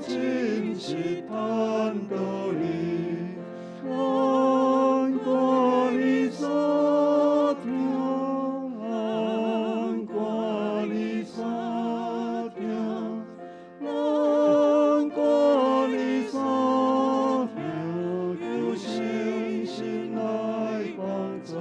真是盼到你，安挂你所听，安挂你所听，安挂你所听，有星星来帮助。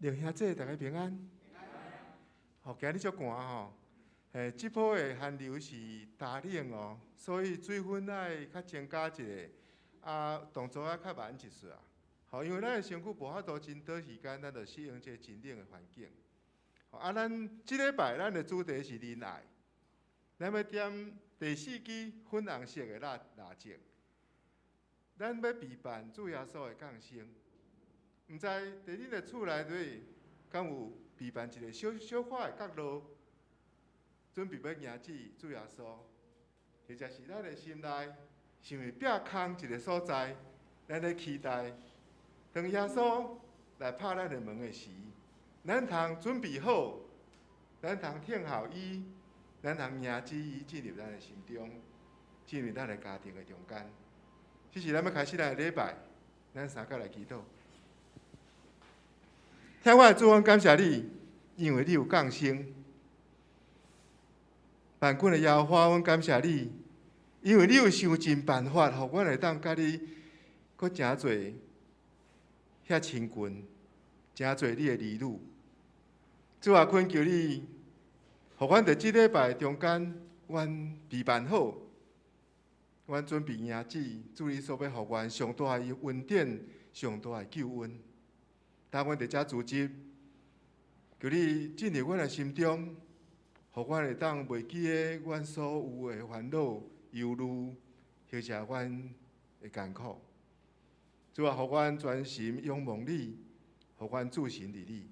弟兄姐，大家平安。好，今日足寒吼，这波的寒流是大冷哦，所以水分爱较增加一下，动作较慢一丝啊。好，因为咱的身躯无法度真短时间，咱就适应这真冷的环境。咱即礼拜咱的主题是仁爱，咱要点第4支粉红色的蜡烛，咱要备办主耶稣的降生。毋知伫恁的厝内底，敢有备办一个小小块的角落，准备要迎接主耶稣，或者是咱的心内想要避空一个所在，咱咧期待，当耶稣来拍咱的门的时，咱通准备好，咱通听候伊，咱通迎接伊进入咱的心中，进入咱的家庭的中间。这是咱要开始咱的礼拜，咱三角来祈祷。天父的主，阮感谢你，因为你有降生。万军的耶和华，阮感谢你，因为你有想尽办法，互阮会当甲你搁诚侪遐亲近，诚侪你的儿女。主啊，恳求你，互阮伫即礼拜中间，阮备办好，阮准备迎接主你所要互阮上大的恩典、上大的救恩。当阮伫遮组织，求你进入阮的心中，互阮会当袂记个阮所有的烦恼、忧虑，或者阮的艰苦。主啊，互阮专心仰望你，互阮注心伫你，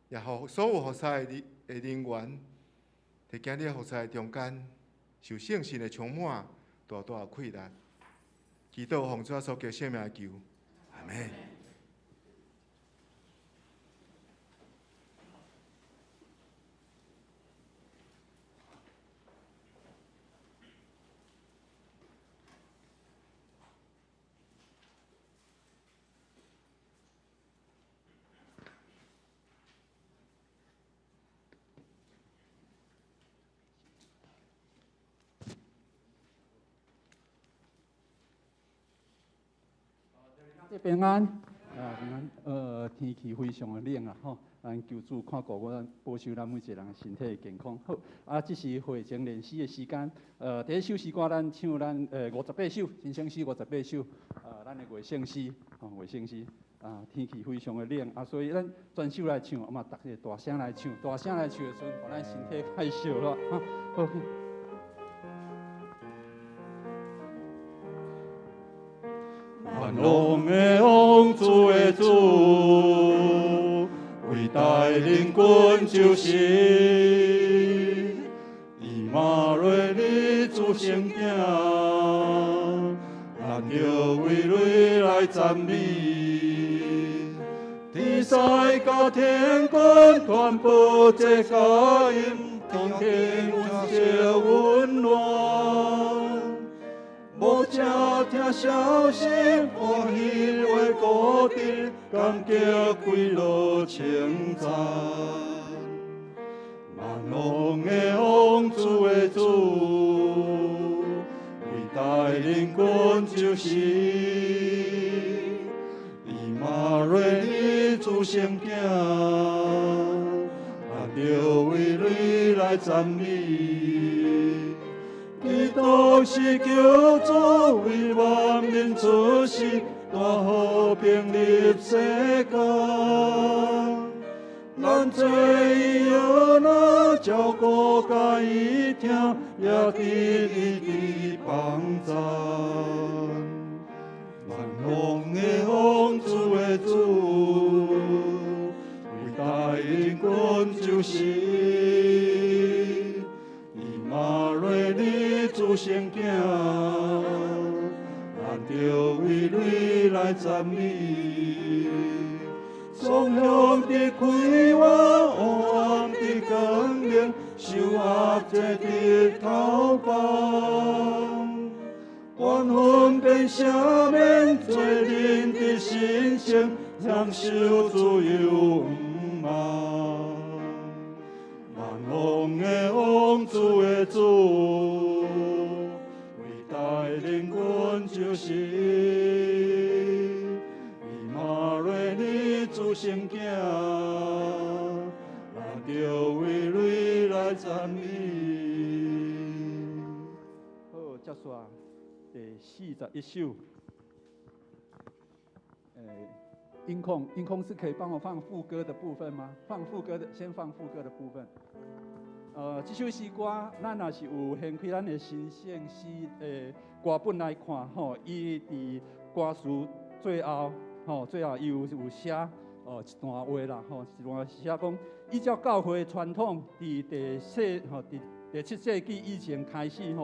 也互所有服侍的人员，伫今日服侍的中间，受圣神的充满，大大的快乐。祈祷奉主所叫圣名求，阿门。平安，天气非常的冷啊，吼，咱求主看顾咱，保守咱每一个人身体健康。好，这是会前练习的时间。第一首诗歌咱唱咱58首，新生诗58首，咱的卫生诗，卫生诗。天气非常的冷，所以咱专首来唱，嘛，逐个大声来唱，大声来唱的时阵，互咱身体较烧了，好。万王的王，主的主，为带领君就是以马内利主圣子，咱就为你来赞美。地塞甲天君传播这佳音，天天温笑温暖。无只听消息，欢喜话鼓励，感激归落称赞。万王的王，主的主，为带领君就是以马内利主圣子，咱就为你来赞美。基督是救主，为万民出世，大和平立世间。咱做伊儿哪，照顾甲伊听，也伫伊伫帮赞。万王的王，主的主，为带领君就是马内利主圣子，咱就为你来赞美。双向的开我，黑暗的光明，受压制的头光，愿分辨赦免罪人的心性，享受自由不忘。万王的王，主的主，为带领君就是以马内利主圣子，咱就为你来赞美。好，接续第41首。音控是可以帮我放副歌的部分吗？先放副歌的部分。这首诗歌，咱若是有掀开咱的新圣诗的歌本来看，吼，伊伫歌词最后，最后伊有写一段话啦，一段写讲，依照教会传统，伫第7世纪以前开始，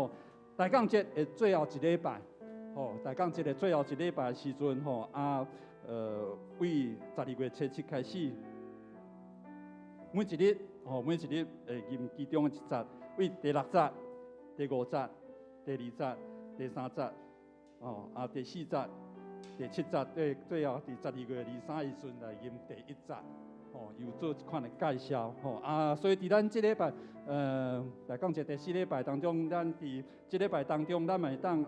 大降节的最后一礼拜，大降节的最后一礼拜的时阵，为12月初7开始，每一日吟其中的一节，为第6节、第5节、第2节、第3节，第4节、第7节，最后伫12月23日时阵来吟第1节，有做一款的介绍，所以伫咱这礼拜，来讲一第4礼拜当中，咱伫这礼拜当中，咱嘛会当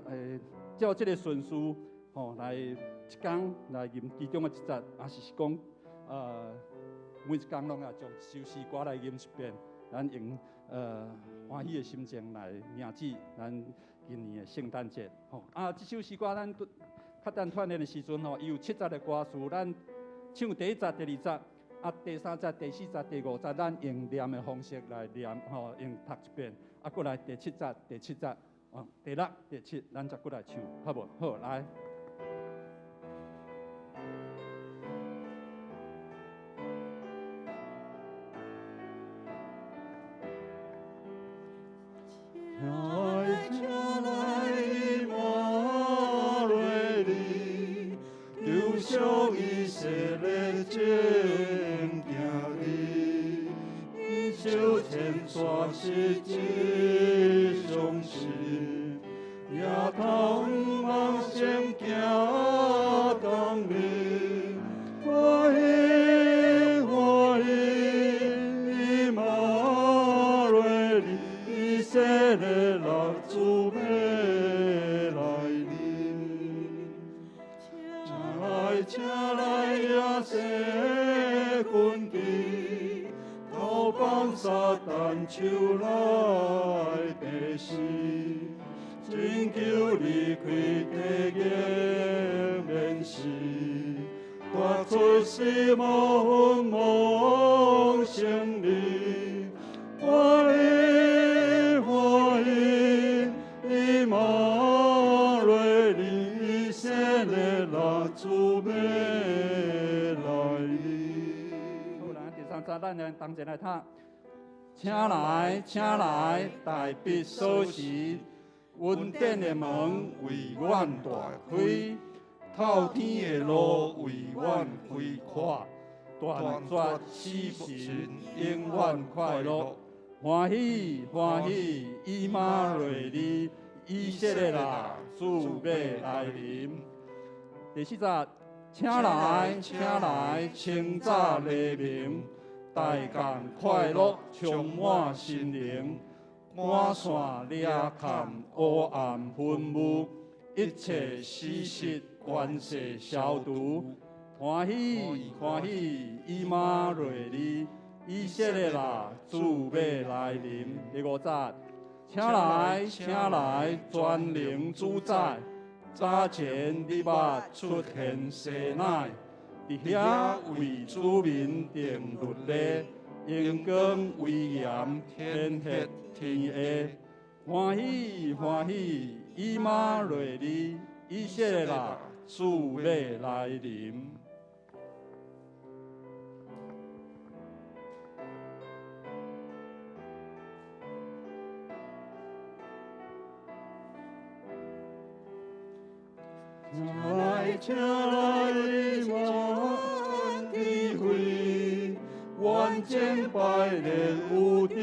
照这个顺序，来一天来吟其中的一节，也是讲每一天拢要将一首诗歌来吟一遍，咱用欢喜的心情来迎接咱今年的圣诞节。这首诗歌咱较等团练的时阵，伊有7节的歌词，咱唱第1节、第2节，第3节、第4节、第5节，咱用念的方式来念，用读一遍，过来第7节、第7节，第6、第7，咱再过来唱，好无？好，来。全是吉祥事，也通往圣行当日，欢喜欢喜，马内利，以色列人主要来临，请来放撒旦手内地势，请求离开地界面世，发出死亡梦胜利，欢喜欢喜，以马内利以色列拉主美来临。好，咱第三节咱来同齐来读，请来，请来，大必所时，恩典的门为阮大开，透天的路为阮开阔，断绝死神永远快乐，欢喜欢喜，以马内利，以色列啦，主要来临。第四节，请来，请来，清早黎明，大干快乐充满心灵，满线裂坎黑暗昏雾，一切死实关系消除，欢喜欢喜，以马内利，以色列啦，主要来临。第五节，请来，请来，全能主宰。早前你捌出现西乃，伫遐为主民定律例，荣光威严显赫天下，欢喜欢喜，以马内利，以色列啦，主要来临。请来，请来，万智慧，万千百年有着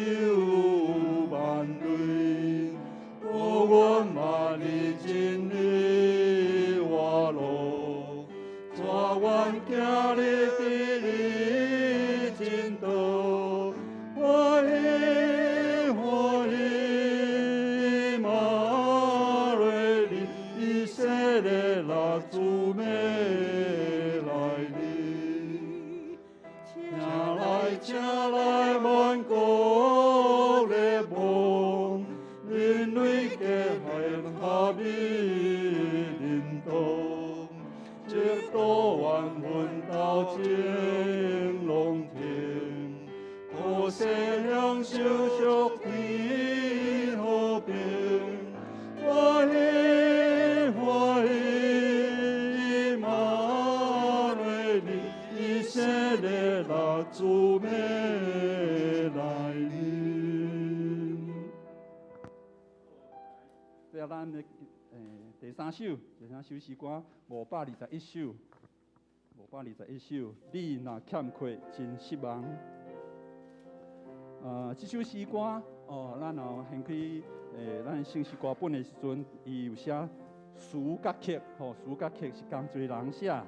万类，我愿万里真理活路，抓愿行你的真道，欢喜欢喜，马内利以色列拉主美来临，请来，请来，万国列邦，人类结合合一领导，直到万魂到正龙天，好世享受属天和平，欢喜欢喜，马内利以色列拉主美来临。最后咱的第三首诗歌521首，521首，你若欠缺真失望。这首诗歌咱掀开咱圣诗歌本的时阵，伊有写词甲曲，词甲曲是同侪人写。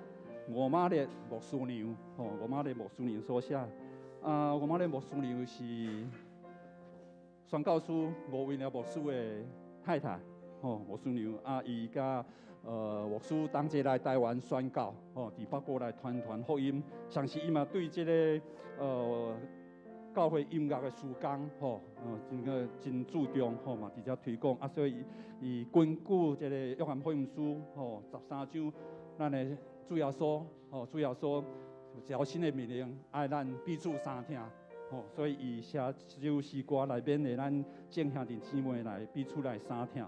五马列牧师娘，五马列牧师娘所写。五马列牧师娘是宣教师吴维了牧师的太太，牧师娘伊甲牧师同齐来台湾宣教，伫北部来传福音。上时伊嘛对这个教会音乐的事工，真注重，嘛直接推广。所以伊根据这个约翰福音书13章，咱的主要说，交新的命令，爱咱彼此相听。所以伊写这首诗歌内面的咱众兄弟姊妹来彼此来相听。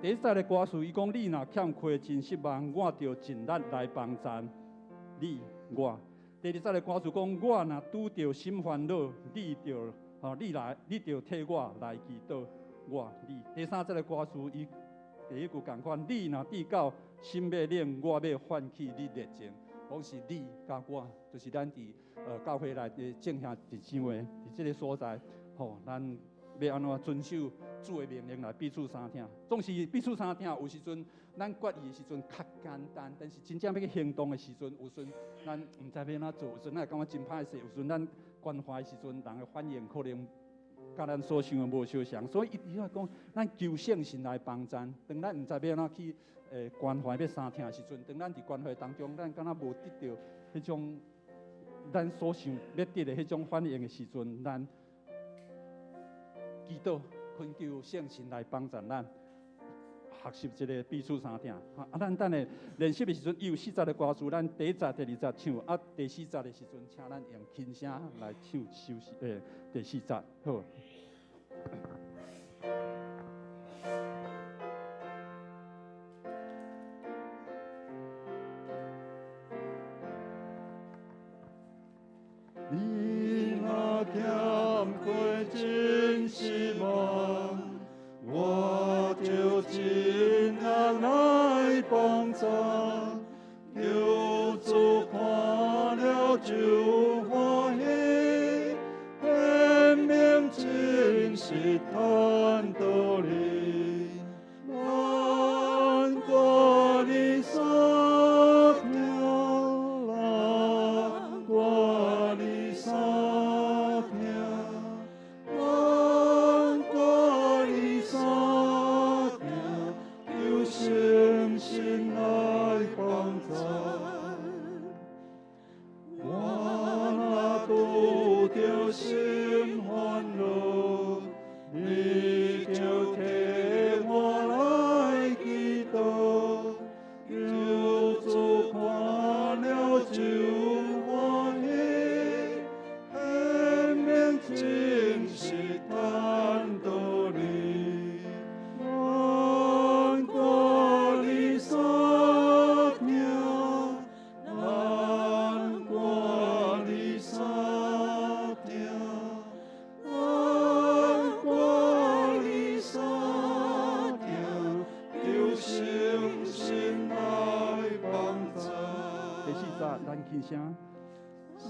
第一节的歌词，伊讲：你若欠缺真失望，我着尽力来帮赞你我。第二节的歌词讲：我若拄着心烦恼，你着替我来祈祷，我你。第三节的歌词，伊第一句同款：你若跌到心要冷，我要唤起你热情。讲是你甲我，就是咱伫教会内的众兄弟姊妹，伫这个所在，咱要安怎遵守主的命令来彼此相听。总是彼此相听，有时阵咱决意的时阵较简单，但是真正要去行动的时阵，有时阵咱唔知要安怎做，有时阵咱会感觉真歹势，有时阵咱关怀的时阵，人的反应可能甲咱所想的无相像。所以伊讲，咱求圣神来帮咱，当咱唔知要安怎去关怀要相听的时阵，当咱伫关怀当中，咱敢若无得到迄种咱所想要得的迄种反应的时阵，咱祈祷恳求圣神来帮助咱学习这个彼此相听。咱等下练习的时阵，伊有4节的歌词，咱第1节、第2节唱，第4节的时阵，请咱用轻声来唱休息第4节，好。你若欠亏真失望，我就尽力来帮助。求主看了就欢喜，显明真是坦道理。难过你所听，难过你所听，难过你所听，有圣神来帮助。我若拄着心烦恼，你就替我来祈祷，求主看了就欢喜，显明真是坦道理。难过你所听，难过你所听，难过你所听，有圣神来帮助。第4节，咱轻声。我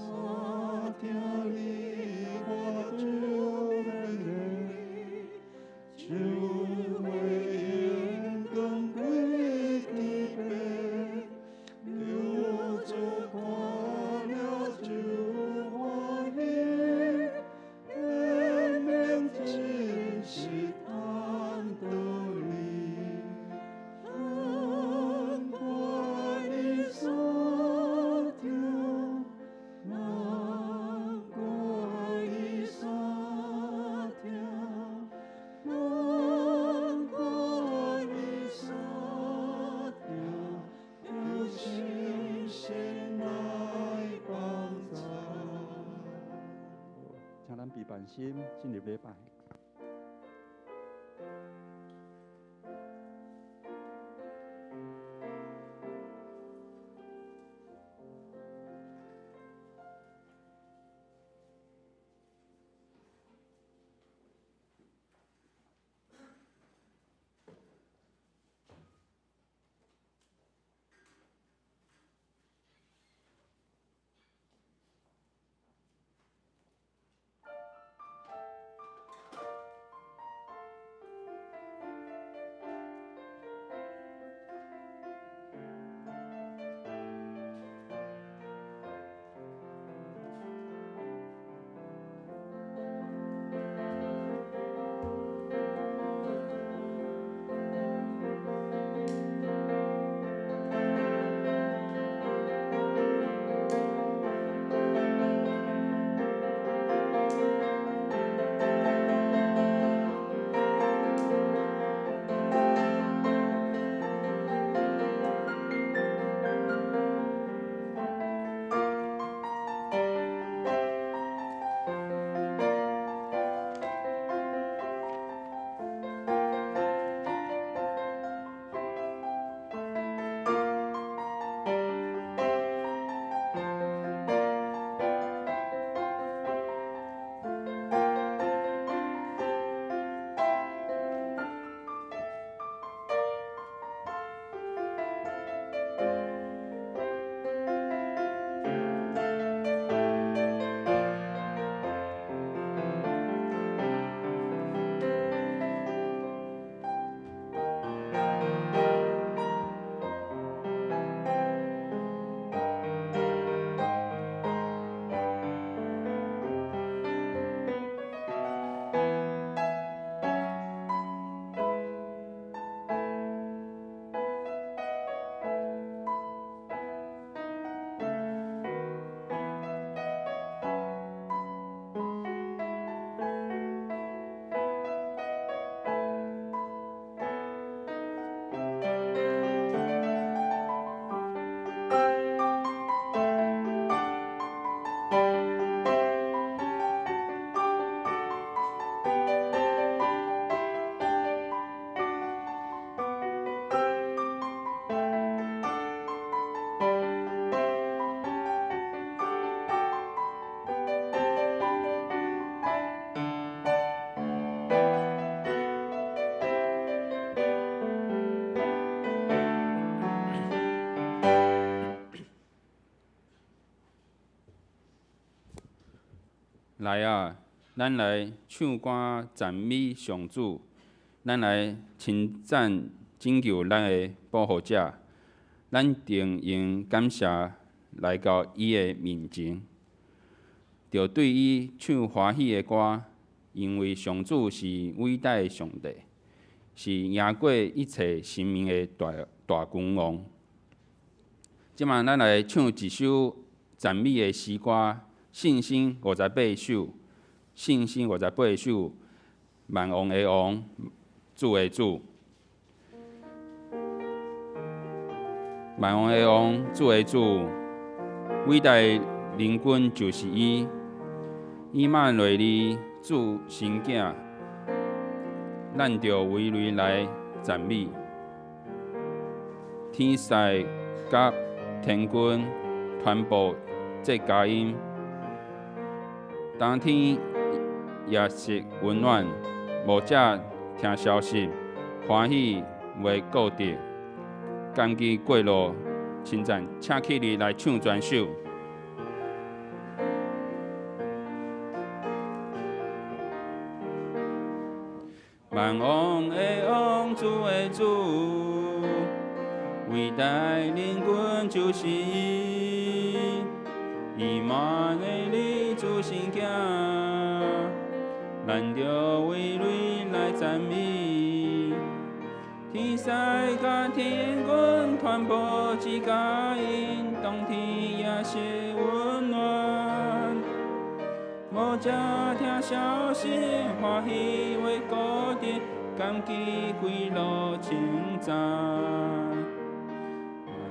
听你话就免累，就会眼光归天边，有主看了就欢喜，显明真是坦道理。难过你所听，难过你所听，难过你所听，有圣神来帮助。请咱闭办心，进入礼拜。来啊，咱来唱歌赞美上主，咱来称赞拯救咱的保护者，咱定用感谢来到伊的面前，着对伊唱欢喜的歌，因为上主是伟大的上帝，是赢过一切生命的大君王。即马咱来唱一首赞美的诗歌，信心58首，信心58首，万王的王，主的主。万王的王，主的主，伟大的灵君就是伊，以马内利，主神囝，咱着为雷来赞美。天使甲天君传播这佳音，当天夜色温暖，无者听消息，欢喜未告得。感激过路，称赞，请起立来唱全首。万王的王，主的主，伟大灵君就是伊，以马内利主神囝，咱着为雷来赞美。天使甲天君传播之佳音，当天也是温暖。无者听消息，欢喜为高地，感激归路称赞。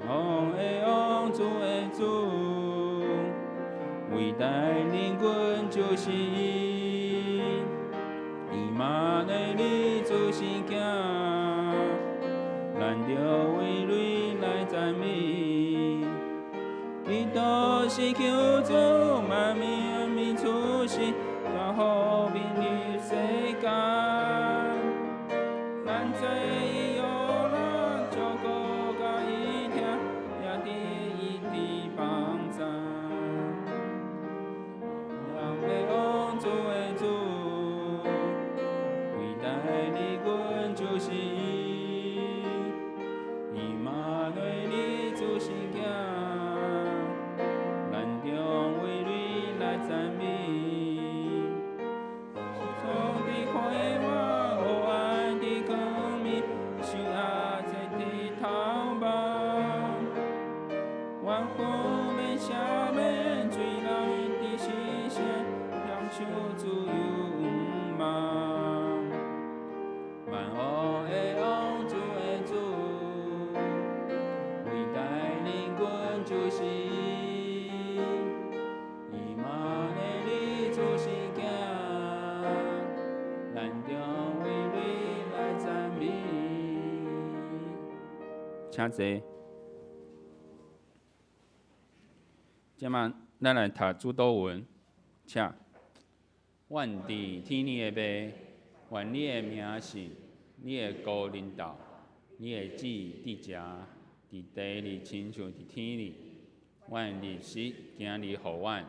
王的王，主的主，伟大灵君就是伊，以马内利主神囝。咱着为雷来赞美，基督是救主，万民出世，大好命立世间。咱做伊有人，照顾甲伊听，也伫伊伫帮助。王的王，主的主，伟大的君就是伊。请坐。即马咱来读主祷文，请。愿伫天里的爸，愿你的名是，你的国领导，你的旨伫遮，伫地里亲像伫天里。愿日食今日互阮，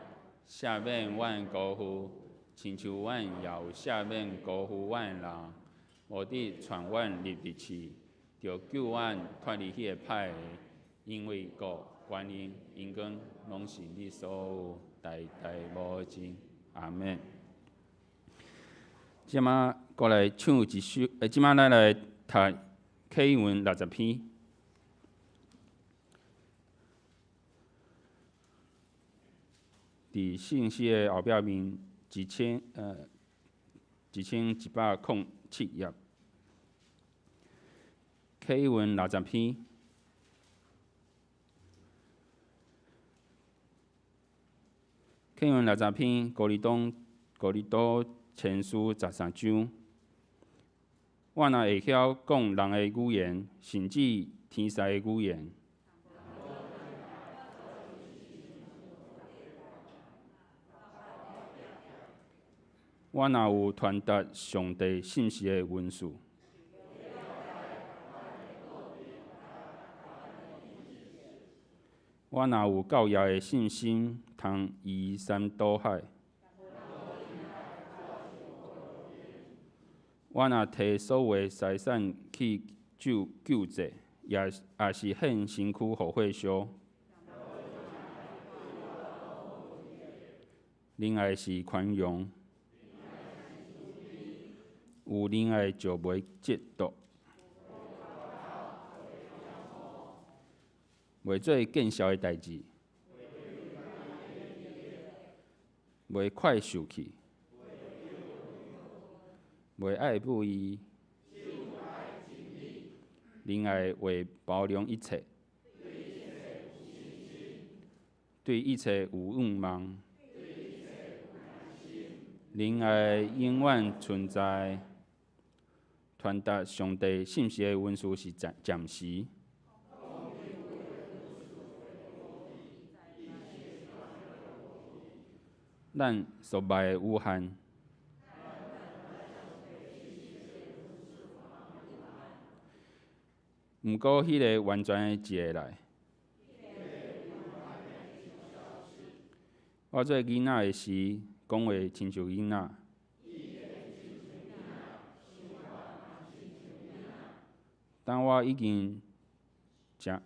赦免阮辜负，亲像阮也有赦免辜负阮的人，无伫传阮入地去。着救阮脱离迄个歹个，因为国、权力、荣光，拢是你所有，代代无尽。阿门。即马过来唱一首，即马咱来读启文60篇。伫信息的后壁面1107页。启文60篇，启文60篇，哥林多前书13章。我若会晓讲人的语言，甚至天使的语言，我若有传达上帝信息的文字。我若有教育的信心，通移山倒海；我若摕所有财产去救济，也是献身躯互火烧。仁爱是宽容，有仁爱就袂嫉妒，袂做见笑的代志，袂快受气，袂爱不义，仁爱会包容一切，对一切有愿望。仁爱永远存在，传达上帝信息的文书是暂时。咱所爱的有限，毋过迄个完全的一个来。我做囡仔的时，讲话亲像囡仔。当我已经成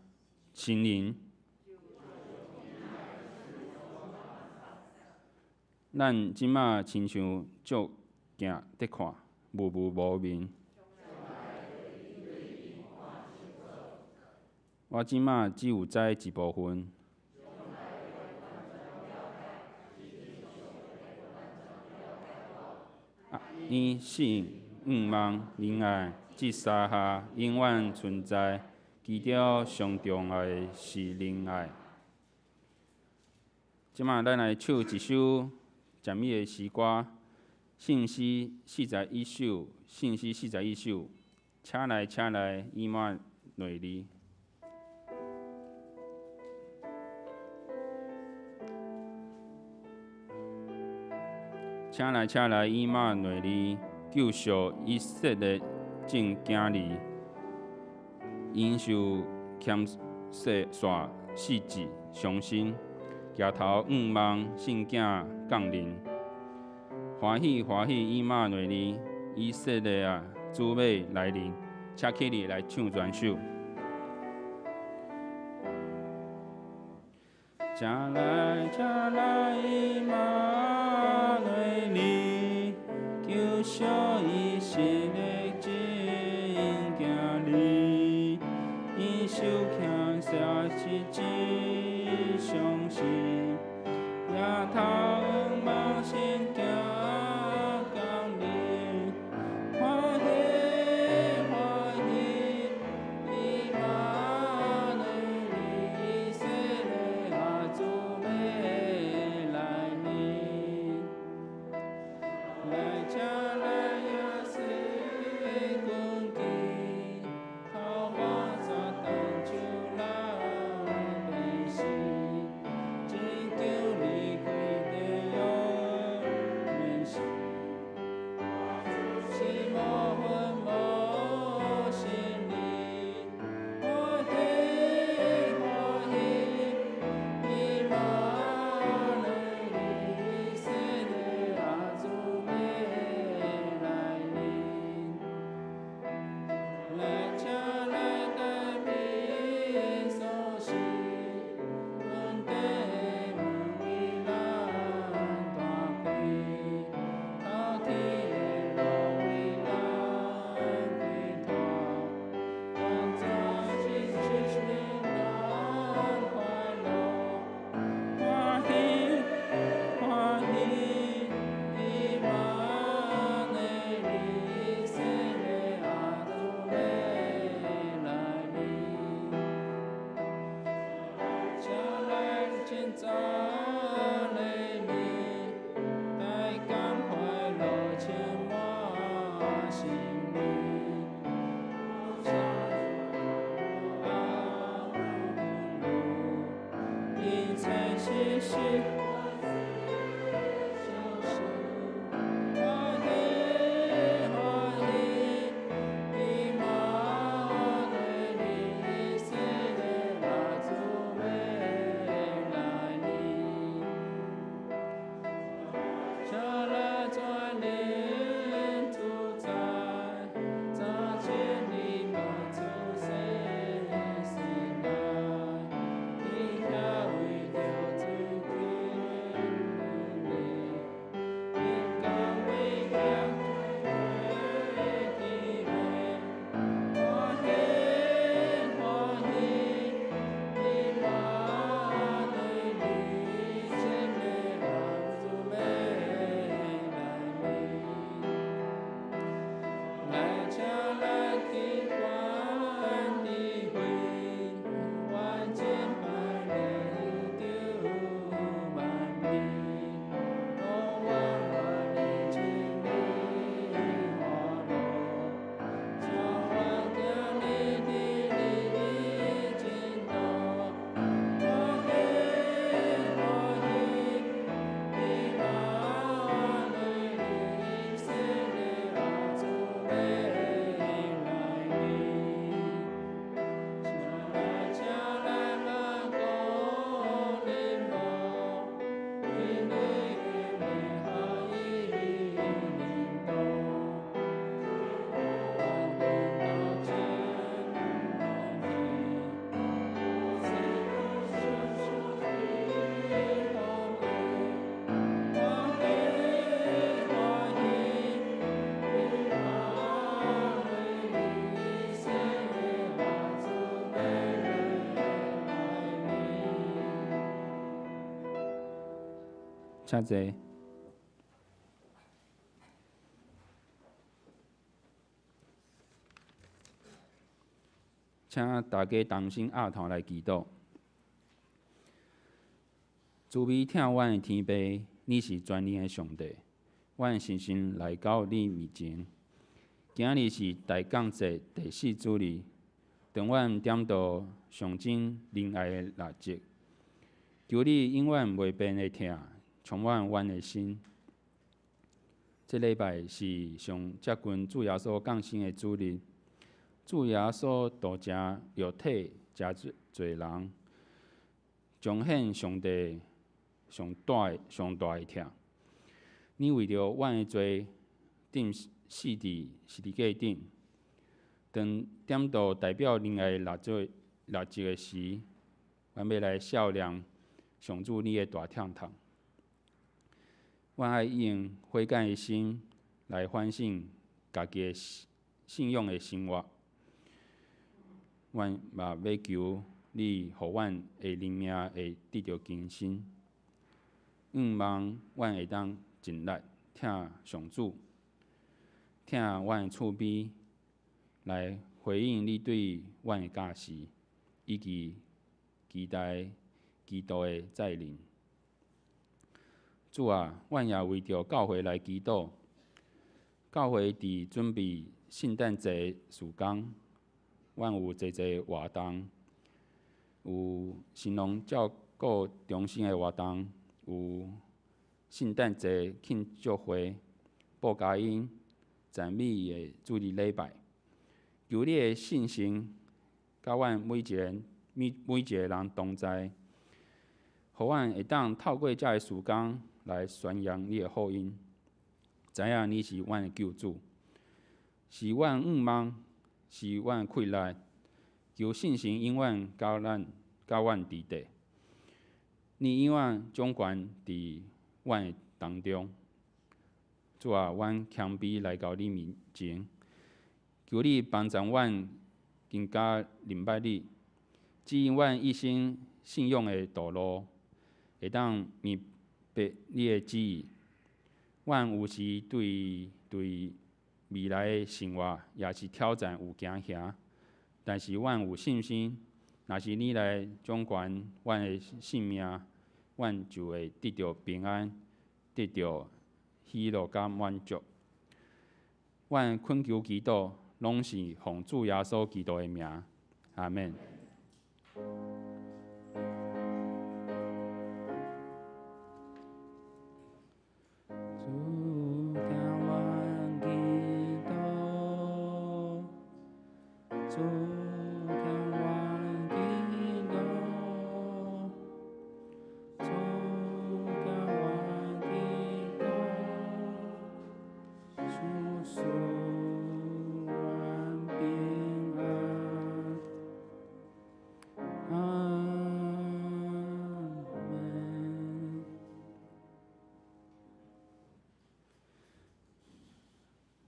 人，咱即马亲像照镜伫看，默默无面。我即马只有知一部分。信、愿望、仁爱，这三下永远存在。其中上重要的是仁爱。即马咱来唱一首赞美的诗歌，信息41首，信息41首，请来，以马内利。请来，以马内利，救赎以色列正囝儿，因受欠世煞世志伤心，举头仰望圣囝降临，欢喜，以马内利，以色列啊，主美来临，请起立来唱全首。请来，以马内利，救赎以色列正囝儿，因受欠世志伤心，抬头仰望圣囝降临，欢喜，以马内利，以色列啊，主美来临。来，请来耶稣根基，头发撒旦就来离世，拯救离开地狱面世，是无分无心理，欢喜，以马内利，以色列啊，主美来临。来，请来台面所是，阮地门为咱大开，透天的路为咱开拓，咱早起令咱快乐，欢喜，以马内利，以色列啊，主美来临。请来称赞的名，大感快乐充满心里。因在世事。欢喜，以马内利，以色列啊，主美来临。请来全能主宰，请坐。请大家同心压头来祈祷。慈悲疼阮的天父，你是全能的上帝，阮深深来到你面前。今日是大降节第4主日，当阮点到上真仁爱的蜡烛，求你永远袂变的疼，充满阮的心。这礼拜是上接近主耶稣降生的主日。主耶稣道成肉体，真侪人，彰显上帝上大的疼。你为着阮的罪，钉死伫十字架顶。当点到代表仁爱的蜡烛的时，阮要来孝念上主你的大疼痛。阮爱用悔改的心来反省家己的信仰的生活。阮嘛要求你，互阮的灵命会得到更新。望阮会当尽力听上主，听阮的厝边，来回应你对阮的教示，以及期待基督的再临。主啊，阮也为着教会来祈祷。教会伫准备圣诞节事工。阮有侪活动，有新郎照顾中心的活动，有圣诞节庆祝会、报佳音、赞美的主日礼拜。求你的信心，甲阮每一个人同在，互阮会当透过遮个事工来宣扬你的福音，知影你是阮的救主，是阮望。是阮困难，求信心永远甲阮伫地。你永远掌权伫阮的当中。主啊，阮谦卑来到你面前，求你帮助阮更加明白你，指引阮一生信仰的道路，会当明白你的旨意。阮有时对未来的生活也是挑战有惊吓，但是阮有信心，若是你来掌权阮的性命，阮就会得到平安，得到喜乐甲满足。阮恳求祈祷，拢是奉主耶稣基督的名，阿免。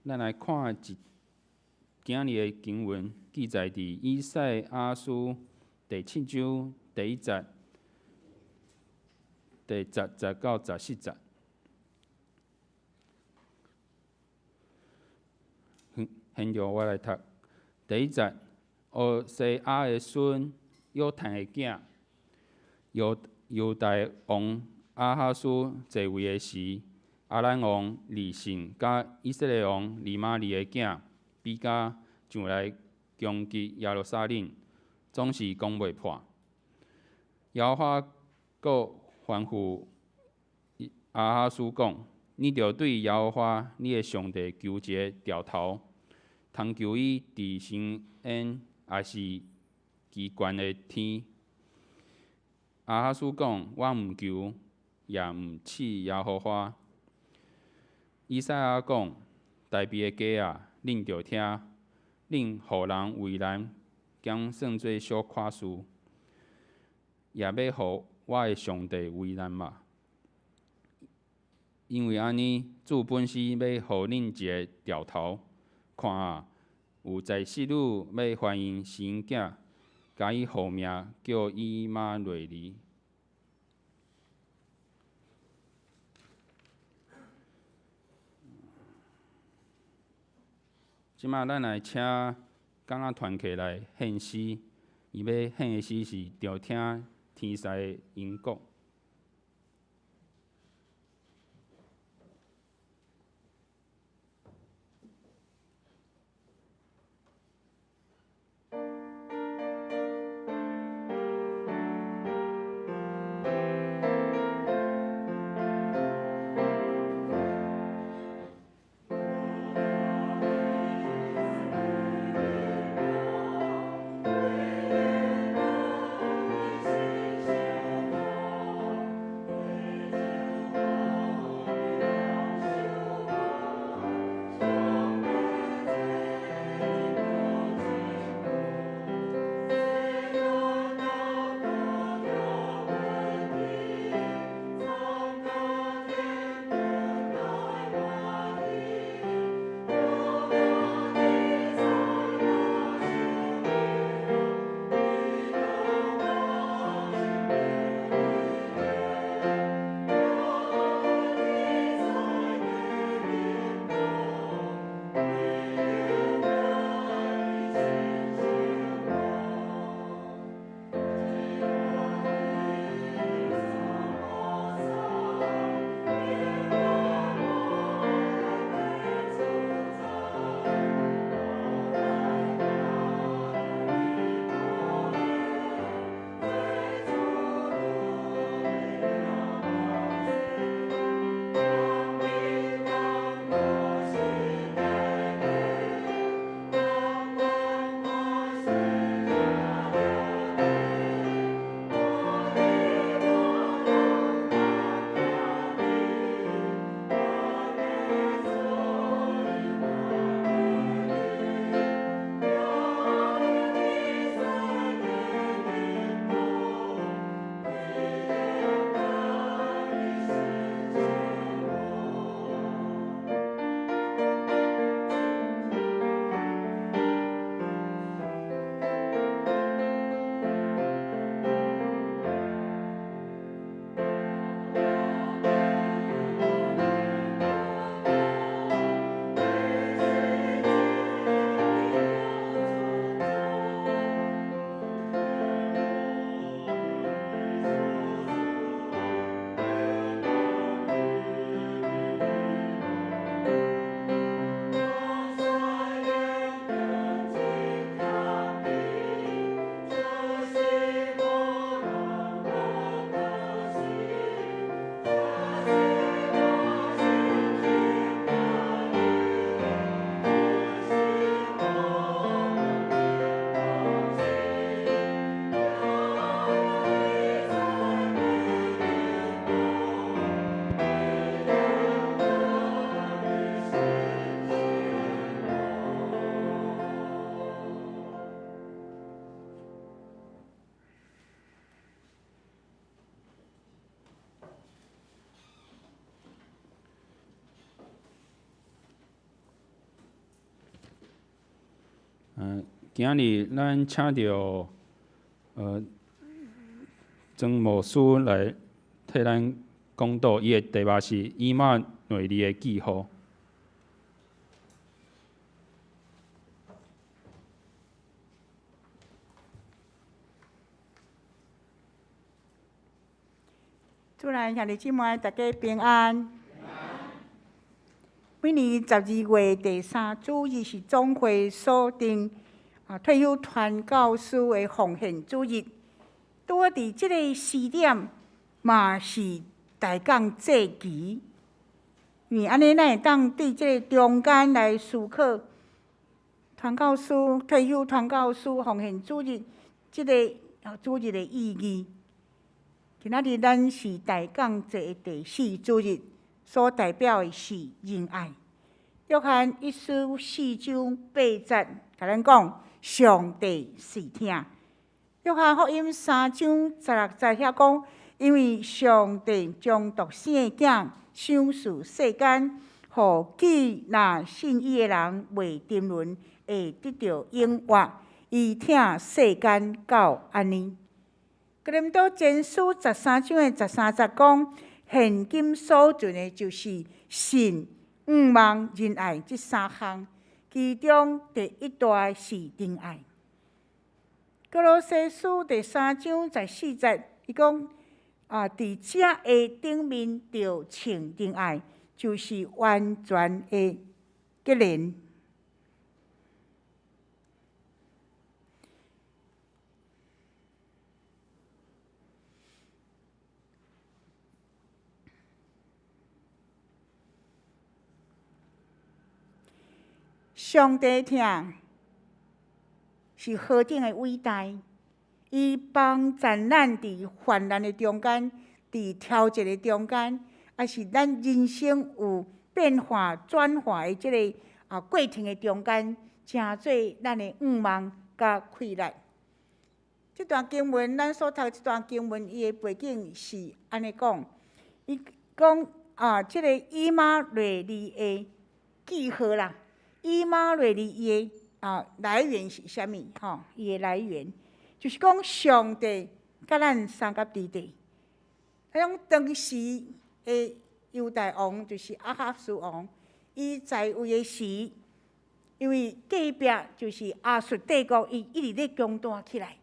咱来看今日的经文，记载伫以赛亚书第7章第1节、第10节到14节。现在我来读第1节：乌西亚的孙约坦的囝，犹大王亚哈斯继位的时。阿兰王利信甲以色列王利玛利的囝比加上来攻击耶路撒冷，总是攻袂破。耶和华阁吩咐亚哈斯讲：你着对耶和华你的上帝求一个条头，通求伊伫神恩，也是其悬的天。亚哈斯讲：我毋求，也毋试耶和华。以赛亚讲：大庇的家啊，恁着听，恁互人为难，兼算做小看事，也要互我的上帝为难嘛？因为安尼，主本是要互恁一个条头，看啊，有在世女要欢迎神囝，甲伊号名叫以马内利。即马咱来请港仔团契来献诗，伊要献的诗是调听天师的音乐。今日咱请到曾牧师来替咱讲道，伊的题目是以马内利的记号。主内兄弟姊妹，大家平安。每年12月第3主日是总会所定退休传教士的奉献主日。拄好伫即个时点，嘛是大港祭期，因为安尼咱会当伫即个中间来思考退休传教士奉献主日即个主日的意义。今仔日咱是大港祭的第4主日。所代表的是仁爱。约翰一书4章8节，甲咱讲上帝是听。约翰福音3章16节遐讲，因为上帝将独生的囝赏赐世间，互既若信伊的人袂沉沦，会得到永活。伊疼世间到安尼。哥林多前书13章的13节讲。现今所存的，就是信、望、仁爱这3项。其其中第一大是仁爱。歌罗西书第3章14节，伊讲伫这个顶面着穿仁爱，就是完全的结连。上帝听是何等的伟大！伊帮助咱伫患难的中间，伫挑战的中间，也是咱人生有变化转化的即个过程的中间，诚做咱的愿望甲快乐。这段经文，咱所读这段经文，伊的背景是安尼讲，伊讲即个以马内利的记号啦。以马内利伊的来源是啥物？伊的来源就是讲上帝甲咱三甲伫地。种当时的犹大王就是亚哈斯王，伊在位的时，因为隔壁就是亚述帝国，伊一直咧强大起来，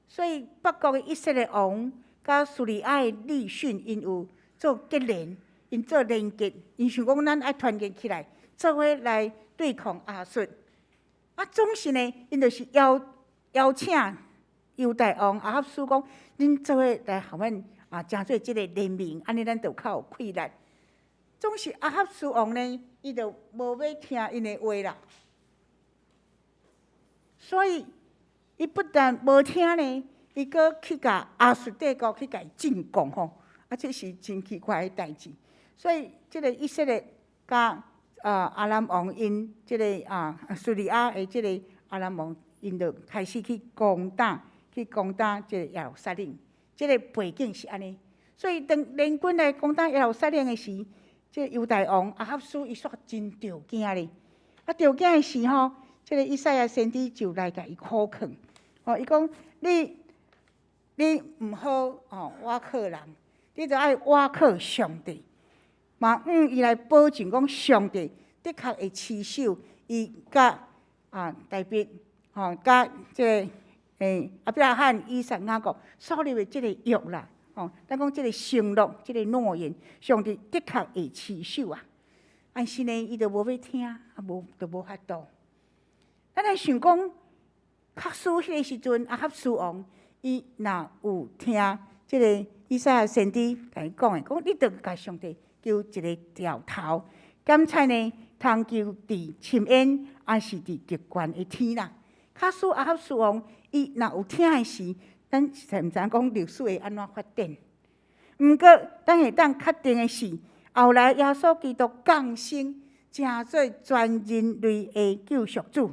所以北国的以色列王甲叙利亚的利汛，因有做结连，因做连结，因想讲咱爱团结起来，做伙来对抗亚述。总是呢，因就是邀请犹大王亚哈斯讲，恁做伙来互阮成做即个联名，安尼咱就较有快乐。总是亚哈斯王呢，伊就无要听因的话啦，所以伊不但无听呢，伊阁去甲亚述帝国去甲伊进贡吼，这是真奇怪的代志。所以即个以色列甲阿兰王因即个叙利亚的即个阿兰王，因就开始去攻打即个耶路撒冷。即个背景是安尼，所以当联军来攻打耶路撒冷的时，即个犹大王亚哈斯伊煞真着惊咧。着惊的时候，即个以赛亚先知就来甲伊苦劝，伊讲你毋好倚靠人，你着爱倚靠上帝。嘛伊来保证讲上帝的确会持守伊甲大卫甲即个阿伯拉罕、以撒、雅各所立的即个约啦，咱讲即个承诺、即个诺言，上帝的确会持守啊。但是呢，伊就无要听，就无法度。咱来想讲，确实迄个时阵，亚哈斯王伊若有听即个以赛亚先知甲伊讲的，讲你着甲上帝求一个调头，检采呢，通求伫深渊，还是伫极悬的天啦。确实亚哈斯王伊若有听的时，咱实毋知影讲历史会安怎发展。毋过，咱会当确定的是，后来耶稣基督降生，成做全人类的救赎主。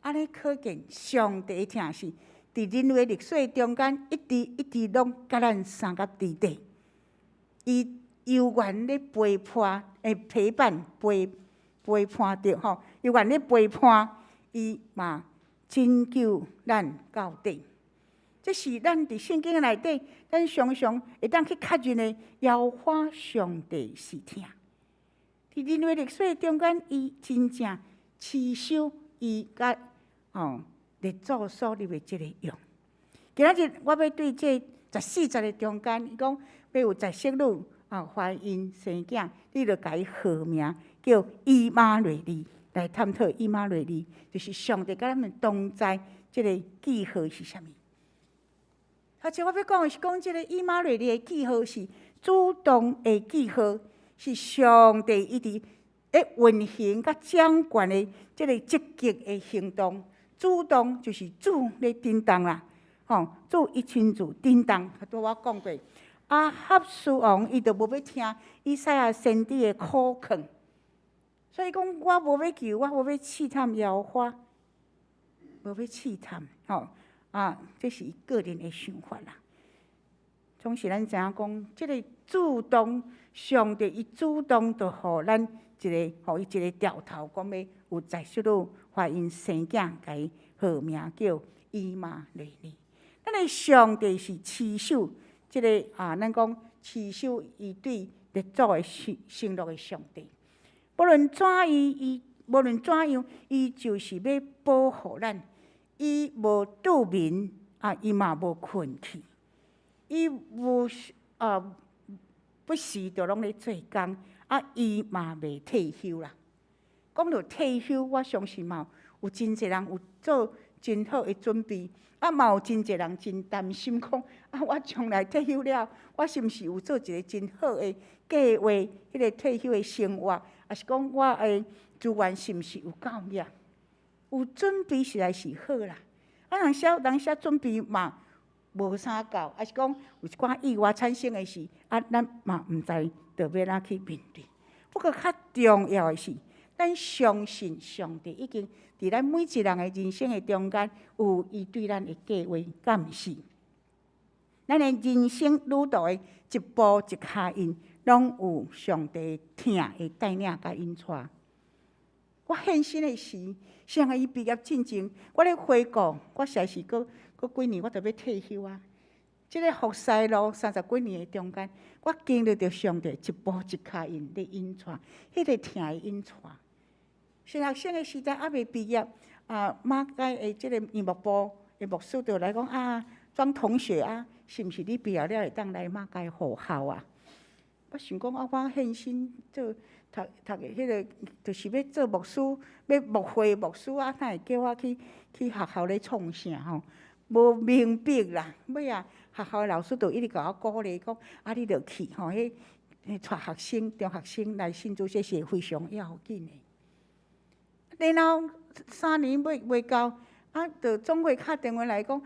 安尼可见，上帝的听是伫人类历史中间，一直拢甲咱三甲伫地。伊犹原咧陪伴着犹原咧陪伴伊嘛。拯救咱到底，这是咱伫圣经内底，咱常常会当去确认的。耶和华上帝是听，伫人类历史中间，伊真正持守伊甲列祖所立的即个约。今仔日我要对这14节的中间，伊讲要有10女怀孕生囝，你着甲伊号名叫以马内利。来探讨以马内利，就是上帝甲咱们同在，即个记号是啥物？头前我要讲的是讲，即个以马内利的记号是主动的记号，是上帝一直咧运行甲掌权的即个积极的行动。主动就是主咧震动啦，主一亲自震动。拄我讲过，亚哈斯王伊就无要听以赛亚先知的苦劝。所以讲，我无要求，我无要试探耶和华，无要试探，这是伊个人的想法啦。总是咱知影讲，这个主动，上帝伊主动就互咱互伊一个调头，讲要有10女怀孕生囝，甲伊号名叫以马内利。咱的上帝是持守这个咱讲持守伊对列祖的承诺的上帝。不论怎伊无论怎样，伊就是要保护咱。伊无拄眠，伊嘛无困去，伊无不时就拢咧做工，伊嘛袂退休啦。讲到退休，我相信嘛，有真侪人有做真好的准备，嘛有真侪人真担心讲，我将来退休了，我是毋是有做一个真好的计划？迄个退休的生活，也是讲我的资源是毋是有够额？有准备实在是好啦。人写准备嘛无啥够，还是讲有一寡意外产生的事，咱嘛毋知着要哪去面对。不过较重要的是，咱相信上帝已经伫咱每一人的人生的中间有伊对咱的计划，敢毋是？咱的人生旅途的一步一脚印，拢有上帝疼的带领甲引带。我献身的时，上个伊毕业进前，我咧回顾，我实在是搁几年，我就要退休啊。即个服侍路30几年的中间，我经历着上帝一步一脚印咧引带，迄个疼的引带。是学生的时代还未毕业，马街的即个音乐部的牧师就来讲庄同学是毋是你毕业了会当来马街护校啊？我想讲我献身做。读迄个，就是要做牧师，要牧会牧师哪会叫我去学校咧创啥吼？无明白啦。尾学校的老师就一直甲我鼓励讲，你着去吼，迄带学生、中学生来信主，这是非常要紧的。然后3年未到，就总会敲电话来讲，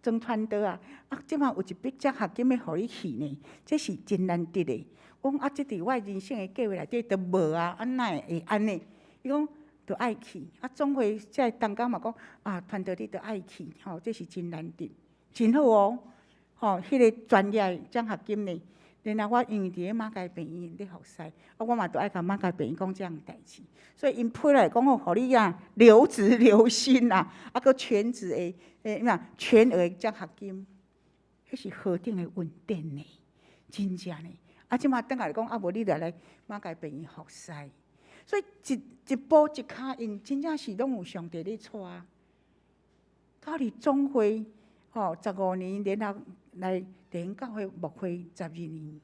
庄传道即摆有一笔奖学金要互你去呢，这是真难得的。讲即伫我人生的计划内底都无哪会安尼？伊讲着爱去，总会即当工嘛讲传道你着爱去，这是真难得，真好哦。迄个专业奖学金呢，然后我因为伫咧马街病院咧服侍，我嘛着爱甲马街病院讲这样代志，所以因批来讲互你留职留薪佫全职的全额奖学金，迄是何等的稳定呢？真正呢。即马转来讲，无你着来马街病院服侍，所以一步一脚印，真正是拢有上帝咧带。到伫总会15年，然后来地方教会牧会12年，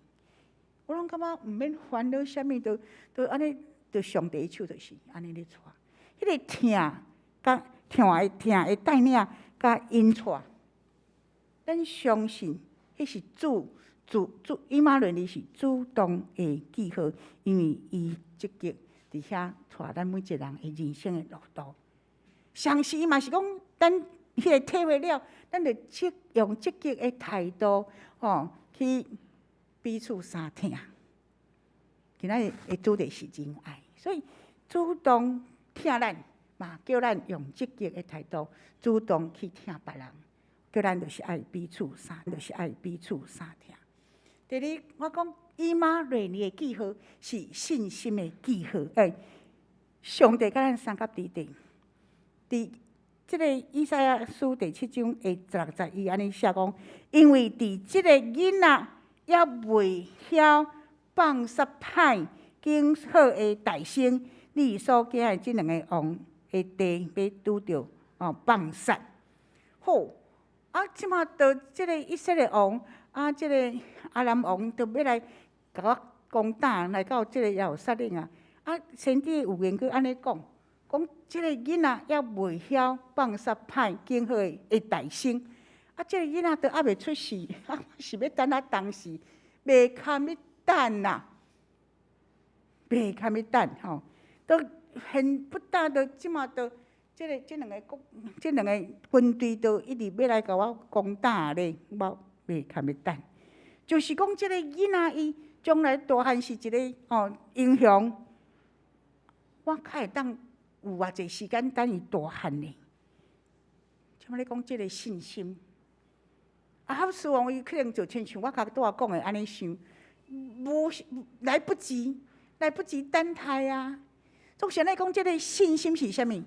我拢感觉毋免烦恼啥物，都安尼，就上帝手就是安尼咧带。迄个疼的带领甲引带，咱相信迄是以马内利是主动的记号，因为伊积极伫遐带咱每一人的人生的路途。上时嘛是讲，咱迄个体会了，咱就用积极的态度去彼此相疼。今仔的主题是仁爱，所以主动疼咱嘛，叫咱用积极的态度，主动去疼别人，叫咱就是爱彼此相疼。第二，我讲以马内利的记号是信心的记号。上帝甲咱三角伫地，伫即个以赛亚书第7章的16节，伊安尼写讲：因为伫即个囡仔也未晓放撒歹经好的大声，你所惊的即2个王的地要拄着放撒。好，即马到即个以色列王。即个阿兰王就要来甲我攻打，来到即个耶路撒冷先知有言去安尼讲，即个囡仔也未晓放撒歹经好的大声，即个囡仔都还未出世，是要等当时，袂堪要等啦，袂堪要等都现不但都即马都即2个军队都一直要来甲我攻打咧，我。袂堪要等，就是讲，即个囡仔伊将来大汉是一个英雄，我较会当有偌济时间等伊大汉呢？像咧讲即个信心，希望伊可能就亲像我拄仔讲的安尼想，无来不及等待啊！总是咧讲，即个信心是啥物？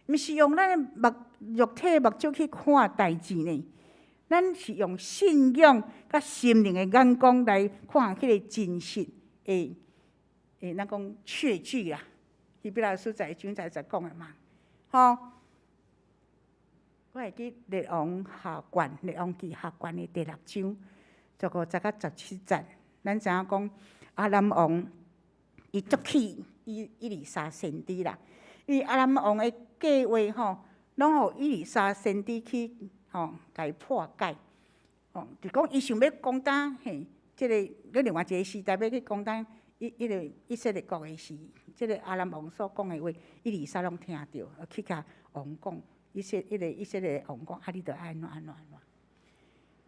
毋是用咱肉体目睭去看代志呢？咱是用信仰甲心灵的眼光来看迄个真实的咱讲确据希伯来书12章才讲的嘛，吼。我会记列王下卷，列王记下卷的第6章，15节到17节，咱知影讲亚兰王伊捉起伊利沙先知啦，因为亚兰王的计划吼，拢互伊利沙先知去甲伊破解，就讲伊想要攻打嘿，即个另外一个时代要去攻打迄个以色列国的时，即个亚兰王所讲的话，伊利沙拢听着，去甲王讲。以色列王讲，你着安怎。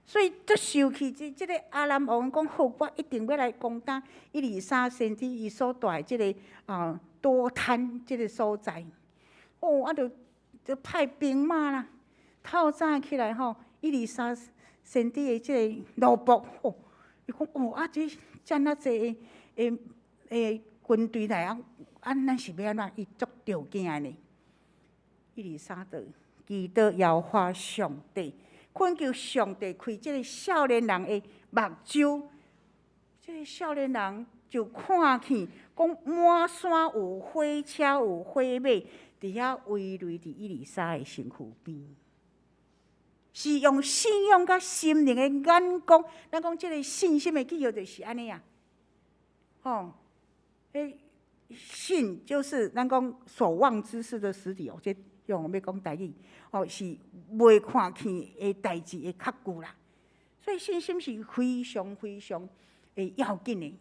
所以足受气，即个亚兰王讲好，我一定要来攻打以利沙先知伊所住的即个多滩即个所在。就派兵马啦，透早起来以利沙先知的即个奴仆伊讲这遮尔济诶军队来咱是要安怎？伊足着惊呢。以利沙就祈祷耶和华上帝，恳求上帝开即个少年人的目睭。即个少年人就看见，讲满山有火车，有火马，伫遐围绕伫以利沙的身躯边，是用信仰甲心灵的眼光。咱讲即个信心的记号就是安尼啊，信就是咱讲所望之事的实体这用要讲台语，是未看见的代志会较久啦。所以信心是非常非常要紧的。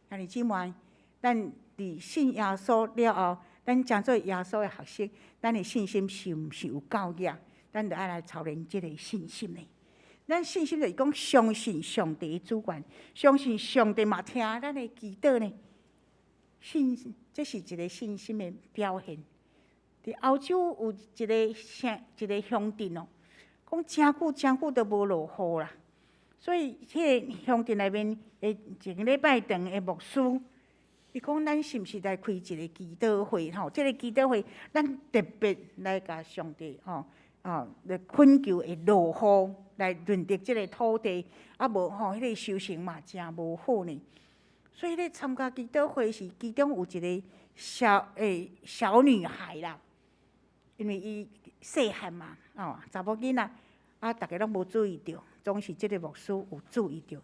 兄弟姊妹，咱伫信耶稣了后，咱诚做耶稣的学生，咱的信心是毋是有够额？咱就爱来操练即个信心呢。咱信心就是讲相信上帝的主权，相信上帝嘛听咱的祈祷呢。这是一个信心的表现。伫欧洲有一个乡镇讲真久都无落雨啦，所以迄个乡镇内面一个礼拜长的牧师，伊讲咱是毋是来开一个祈祷会即个祈祷会，咱特别来甲上帝来恳求会落雨来润泽即个土地，无迄个收成嘛真无好呢。所以咧参加祈祷会时，其中有一个小女孩啦。因为伊细汉嘛，查某囡仔，大家拢无注意到，总是即个牧师有注意到。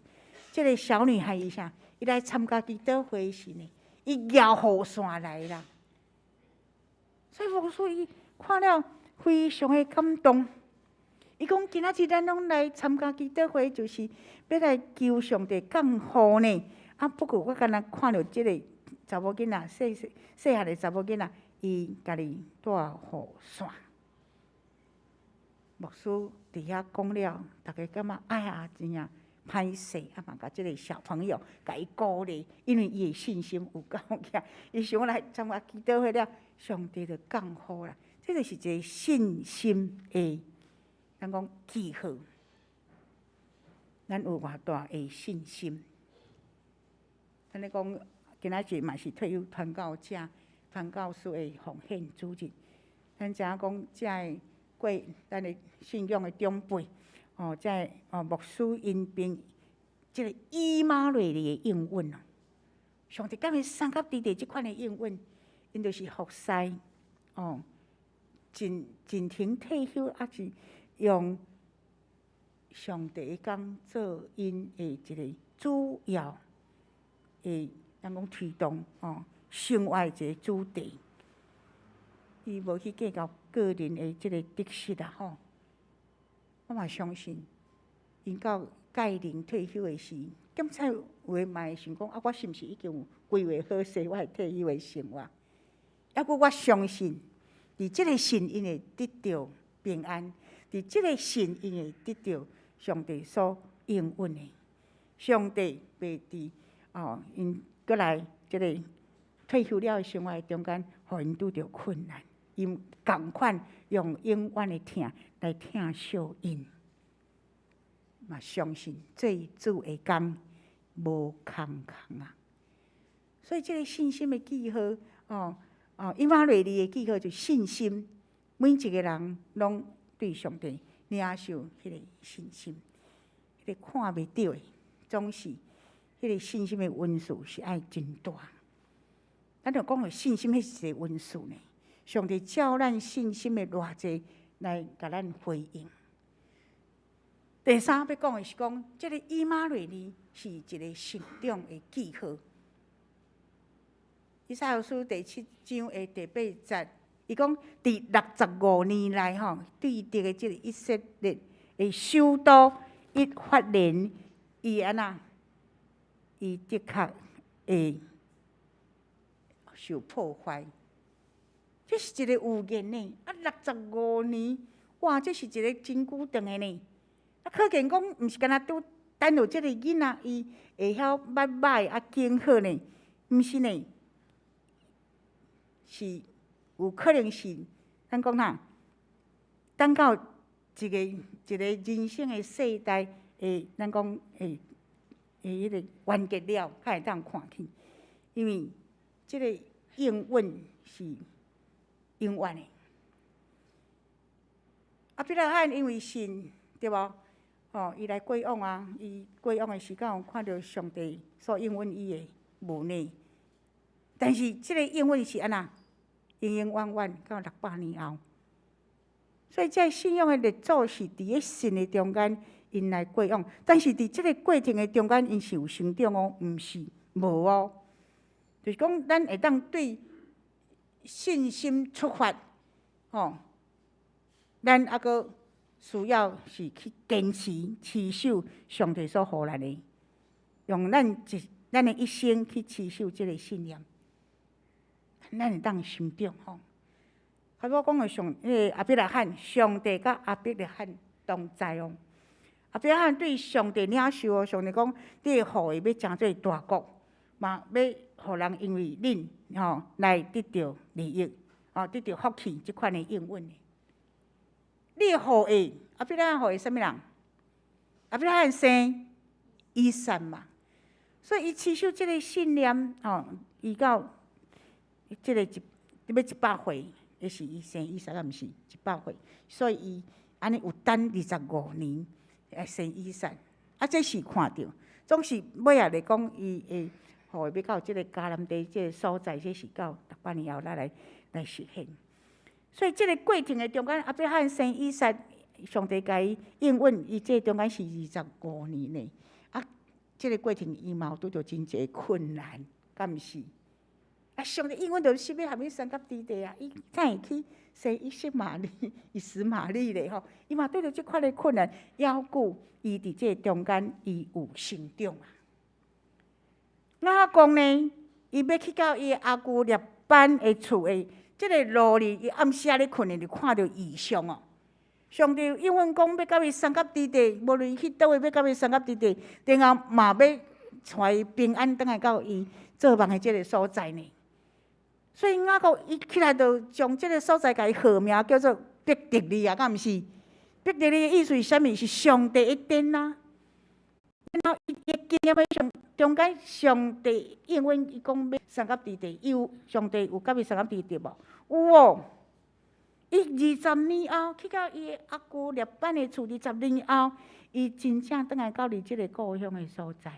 即个小女孩伊啥？伊来参加祈祷会时呢，伊摇雨伞来啦。所以牧师伊看了非常的感动。伊讲今仔日咱拢来参加祈祷会，就是要来求上帝降雨呢。不过我敢若看到即个查某囡仔，细汉的查某囡仔。伊家己带雨伞，牧师伫遐讲了，大家感觉哎呀，真正歹势，嘛甲即个小朋友甲伊鼓励，因为伊的信心有够强，伊想来参加祈祷会了，上帝就降雨啦。这就是一个信心的，咱讲记号，咱有偌大的信心。咱咧讲，今仔日嘛是退休传教者。传教士的奉献主日，咱知影讲，遮个过咱的信仰的长辈，遮个牧师因并即个以马内利的应允哦，上帝敢会送给你哋即款的应允，因就是服侍尽情退休，是用上帝的工做因的一个主要的，咱讲推动生活一个主题，伊无去计较个人的即个得失啦我嘛相信，因到届龄退休的时，检查有诶嘛会想讲我是毋是已经有规划好势我的退休的生活？抑搁我相信，伫即个神因会得到平安，伫即个神因会得到上帝所应允的。上帝袂伫因过来即个。退休了的生活中间，互因拄着困难，因共款用永远的疼来疼惜因，嘛相信做主的工无空啊。所以这个信心的记号，以马内利的记号就是信心。每一个人拢对上帝领受迄个信心，迄个看袂到的，总是迄个信心的温数是爱真大。咱就讲个信心，迄是一个温数呢。上帝照咱信心的偌济来甲咱回应。第三要讲的是讲，即个以马内利是一个成长的记号。以赛亚书第7章的第8节，伊讲伫65年来吼，对敌的即个以色列的首都一发连，伊安那，伊的确会受破坏。这是一个预言呢。65年，哇，这是一个真久长的呢。可见讲，毋是干那拄等到即个囡仔伊会晓捌经好呢，毋是呢。是有可能是，咱讲哪，等到一个人生的世代会，咱讲会迄个完结了，才会当看起。因为即个应允是永远的。亚伯拉罕因为信，对无？吼，伊来过往啊，伊过往的时间有看到上帝所应允伊的无呢。但是即个应允是安那？永永远远到600年后，所以这信仰的列祖是伫个信的中间，因来过往。但是伫即个过程的中间，因是有成长哦，毋是无哦。就是讲，咱会当对信心出发，吼，咱还阁需要是去坚持、持守上帝所予咱的，用咱的一生去持守即个信念。咱会当成长吼。我讲的亚伯拉罕，上帝甲亚伯拉罕同在哦。亚伯拉罕对上帝领受哦，上帝讲，你会予伊要成做大国，嘛要予人因为恁吼来得到利益，吼得到福气，即款的应允的。你予伊亚伯拉罕予伊啥物人？亚伯拉罕生以撒嘛，所以伊持守即个信念吼，伊到。即个要100岁，那是伊生以撒，啊，毋是100岁，所以伊安尼有等25年来生以撒，啊，这是看到，总是尾仔来讲，伊会予伊要到即个迦南地即个所在，这是到600年后来实现。所以即个过程的中间，亚伯拉罕生以撒，上帝甲伊应允，伊这中间是25年呢。啊，即个过程伊嘛有拄着真济困难，敢毋是？啊，上帝应允着是要含伊三甲之地啊！伊怎会去生以实玛利、以实玛利咧？吼，伊嘛对着即款的困难，要顾伊伫这中间，伊有成长啊。雅各呢，伊要去到伊阿姑列班的厝的，即个路里，伊暗时咧困咧，就看到异象哦。上帝应允讲要到伊三甲之地，无论去倒位要到伊三甲之地，然后嘛要带伊平安倒来到伊做梦的即个所在呢。所以雅各伊起来就将即个所在甲伊号名叫做伯特利啊，敢毋是？伯特利的意思是啥物？是上帝的殿啊。然后伊经验的中间，上帝应允伊讲要三甲之地，上帝有甲伊三甲之地无？有哦。伊20年后去到伊阿姑列班的厝，20年后，伊真正倒来到伊即个故乡的所在。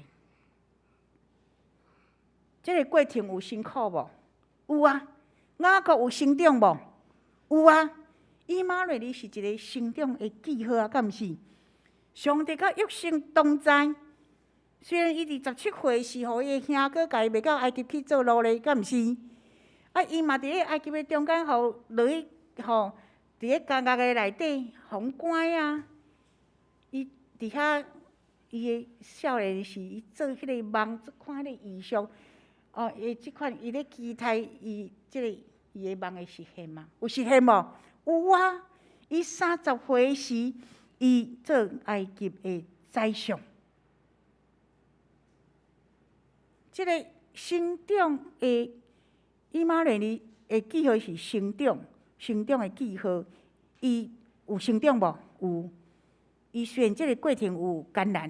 即个过程有辛苦无？有啊。雅各有成长无？有啊。以马内利是一个成长的记号啊，敢毋是？上帝甲约瑟同在。虽然伊17岁时，互伊的兄哥甲伊卖到埃及去做奴隶，敢毋是？啊，伊嘛伫咧埃及的中间，互落去吼，伫咧监狱的内底，互关啊。伊伫遐，伊的少年时，伊做迄个梦，看迄个异象。哦，即款伊咧期待伊即个伊的梦会实现嘛？有实现无？有啊！伊30岁时，伊做埃及的宰相。即个成长的以马内利的记号是成长，成长的记号。伊有成长无？有。伊虽然即个过程有艰难，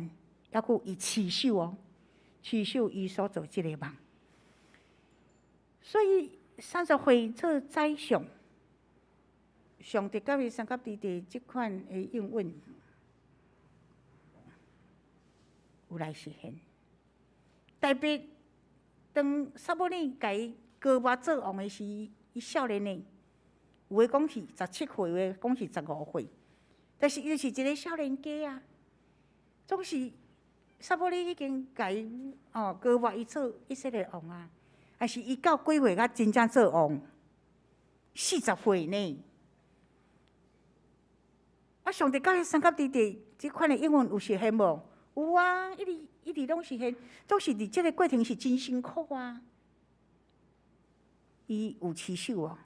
抑佫伊持守哦，持守伊所做即个梦。所以30岁做宰相，上帝甲伊三甲之地即款的应允，有来实现。特别当撒母耳甲伊高抹做王的是伊少年的，有诶讲是17岁，有诶讲是15岁，但是伊就是一个少年家啊。总是撒母耳已经甲伊高抹伊做以色列王啊，还是伊到几岁才真正做王？40岁呢。啊，上帝甲迄三甲弟弟即款的应允有实现无？有啊，一直拢实现，总是伫即个过程是真辛苦啊。伊有持守哦，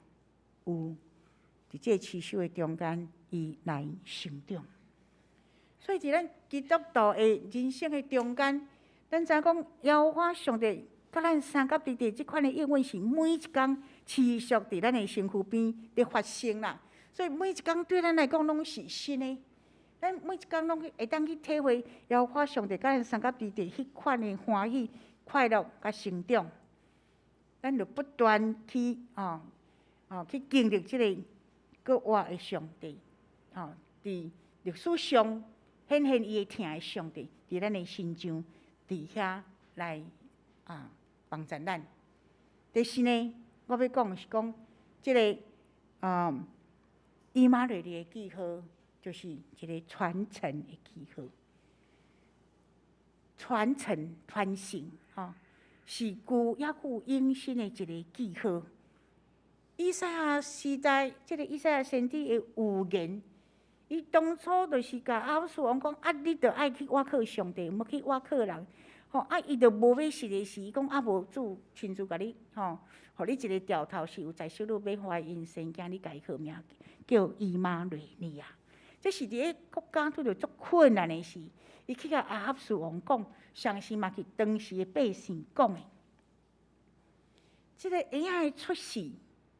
有伫即个持守的中间，伊来成长。所以伫咱基督徒的人生的中间，咱知讲耶和华上帝甲咱三甲弟弟即款的应允是每一工持续伫咱的身躯边咧发生啦。所以每一工对咱来讲拢是新的，咱每一工拢会当去体会耶和华上帝甲咱三甲弟弟迄款的欢喜、快乐甲成长。咱就不断去去经历即个搁活的上帝，伫历史上显现伊的疼的上帝，伫咱的心上，伫遐来帮助咱。第四呢，我要讲的是讲即个以马内利的记号，就是一个传承的记号，传承传承是具永生的一个记号。以赛亚时代，即个以赛亚先知的预言，伊当初就是甲亚述王讲：你着爱去倚靠上帝，莫去倚靠人。伊着无要实的是，伊讲无主亲自甲你互你一个条头是有在小路要怀孕生囝，你家己号名叫以马内利亚。这是伫个国家拄着足困难的事，伊去甲亚述王讲，上时嘛去当时的百姓讲的。即个婴仔的出世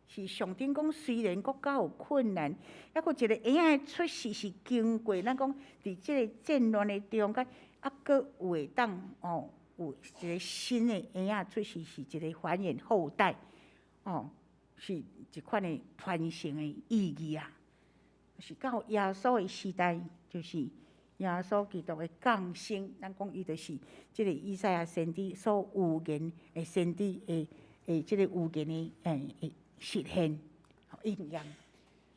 是上顶讲，虽然国家有困难，抑佫一个婴仔的出世是经过咱讲伫即个战乱的中间，佫会当有一个新的婴仔出世，是一个繁衍后代是一款的传承的意义啊。是到耶稣的时代，就是耶稣基督的降生，咱讲伊就是即个以赛亚先知所预言的先知的即个预言的实现应验。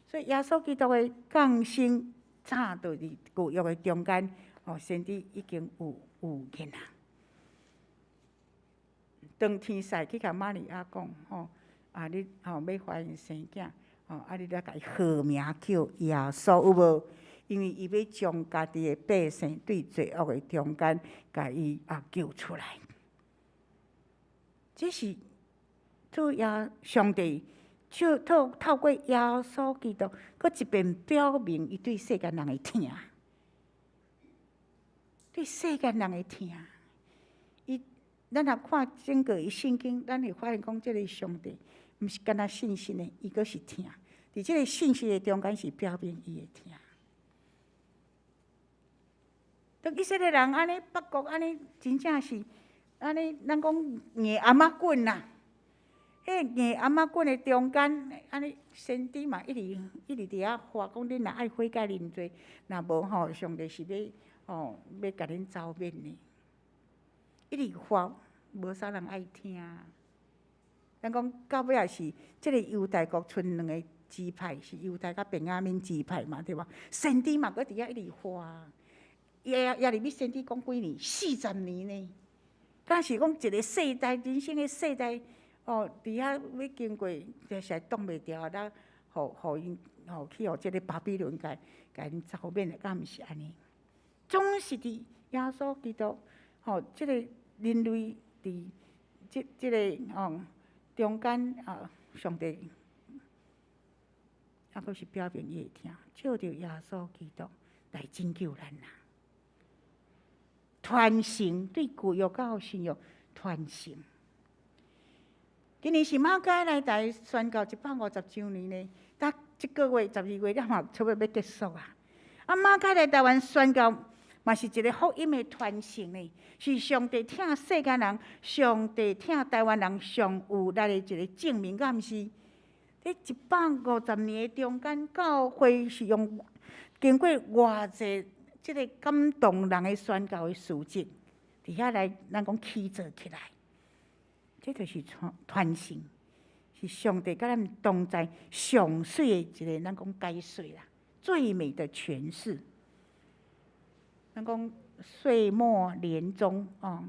所以耶稣基督的降生，早就伫旧约的中间，先知已经有预言啦。当天使去甲玛利亚讲，你要怀孕生囝。你来甲伊号名叫耶稣，有无？因为伊要将家己的百姓对罪恶的中间，甲伊救出来。这是主上帝就透过耶稣基督，搁一遍表明伊对世间人的疼，对世间人的疼。咱若看整个伊圣经，咱会发现讲，这个上帝毋是干那信心的，伊阁是疼。伫即个信息的中间是表明伊的疼。当以色列人安尼北国安尼，真正是安尼，咱讲硬阿妈棍啦。迄硬阿妈棍的中间，安尼先知嘛一直伫遐话讲，恁若爱悔改认罪，若无上帝是要要甲恁走面的。一直话，无啥人爱听。咱讲到尾也是，即个犹大国剩2个支派，是犹大甲便雅悯支派嘛，对吧？先知嘛，搁伫遐一直话，也入去先知讲几年，40年呢。敢是讲一个世代，人生的世代，伫遐要经过，就是挡袂牢，咱互因去互即个巴比伦甲因走面的，敢毋是安尼？总是伫耶稣基督，即个人类伫即个中间上帝。佫是表明伊会听，借着耶稣基督来拯救咱啦。传承对旧约到新约传承。今年是马街来台宣教150周年呢，即个月12月了嘛，差不多要结束啊。马街来台湾宣教嘛是一个福音的传承呢，是上帝疼世间人，上帝疼台湾人上有力的一个证明，敢毋是？在150年的中间，教会是用经过偌济即个感动人的宣教的事迹，伫遐来咱讲起造起来，这就是传承。是上帝甲咱同在上水的一个，咱讲解说啦，最美的诠释。咱讲岁末年终哦，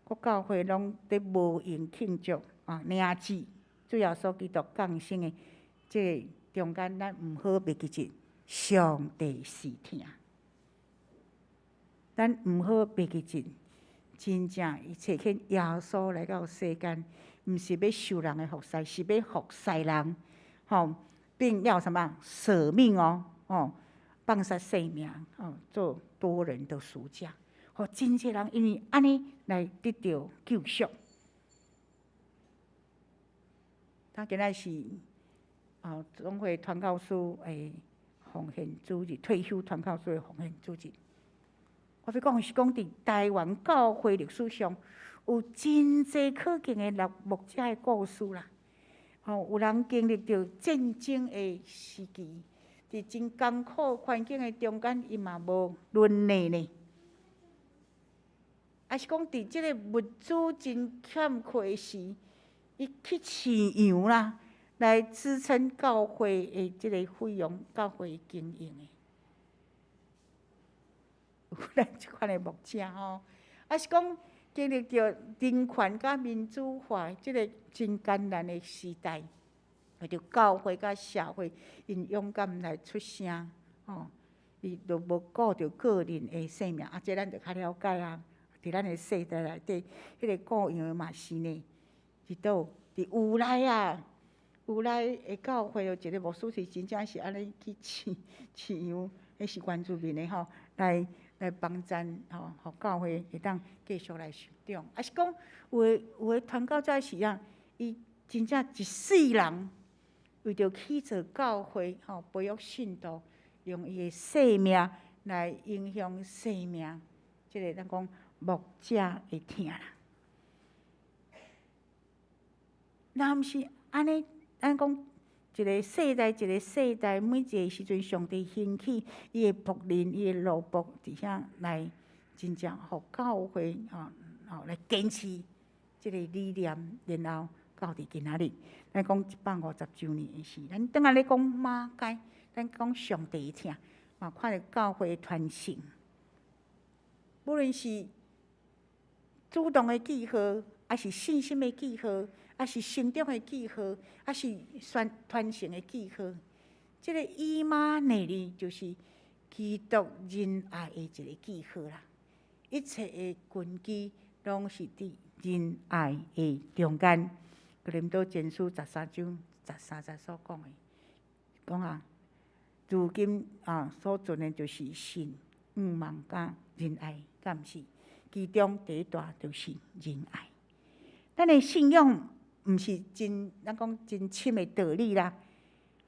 各教会拢伫无闲庆祝啊，领祭主耶稣基督降生的这个中间，咱毋好袂记一上帝视听。咱毋好袂记一，真正伊找起耶稣来到世间，毋是要受人的服侍，是要服侍人，吼，并要什么舍命哦，放下性命哦，做多人的赎价，互真济人因为安尼来得到救赎。咱今仔是总会传教士诶奉献主日，退休传教士诶奉献主日。我要讲的是讲，伫台湾教会历史上，有真济可敬的牧者的故事啦。有人经历着战争的时期，伫真艰苦环境的中间，伊嘛无沦落呢。还是讲，伫即个物资真欠缺的时，伊去饲羊啦，来支撑教会的即个费用、教会的经营的。有咱即款的牧者吼，还是讲经历着人权甲民主化即个真艰难的时代，为着教会甲社会，因勇敢来出声，伊都无顾着个人的性命，这咱就较了解啊。伫咱的世代内底，迄个顾羊的嘛是呢，伫倒伫有来啊，有来的教会有一个牧师是真正是安尼去饲羊，迄是原住民的吼，来帮赞互教会会当继续来成长。啊是讲有诶传教者是啊，伊真正一世人为着去做教会培育信徒，用伊诶性命来影响生命，即个咱讲牧者会听啦。若毋是安尼，咱讲一个世代一个世代，每一个时阵，上帝兴起伊的仆人、伊的奴仆伫遐来，真正互教会来坚持即个理念，然后到伫今仔日，咱讲150周年的时，咱当下咧讲马街，咱讲上帝听，嘛看着教会的传承，无论是主动的记号，还是信心的记号，还是成长的记号，还是传承的记号。这个以马内利就是基督仁爱的一个记号啦。一切的根基拢是伫仁爱的中间。哥林多前书13章13节所讲的，讲啊，如今所存的就是信、望甲仁爱，敢毋是？其中第一大就是仁爱。咱的信仰毋是真，咱讲真深的道理啦。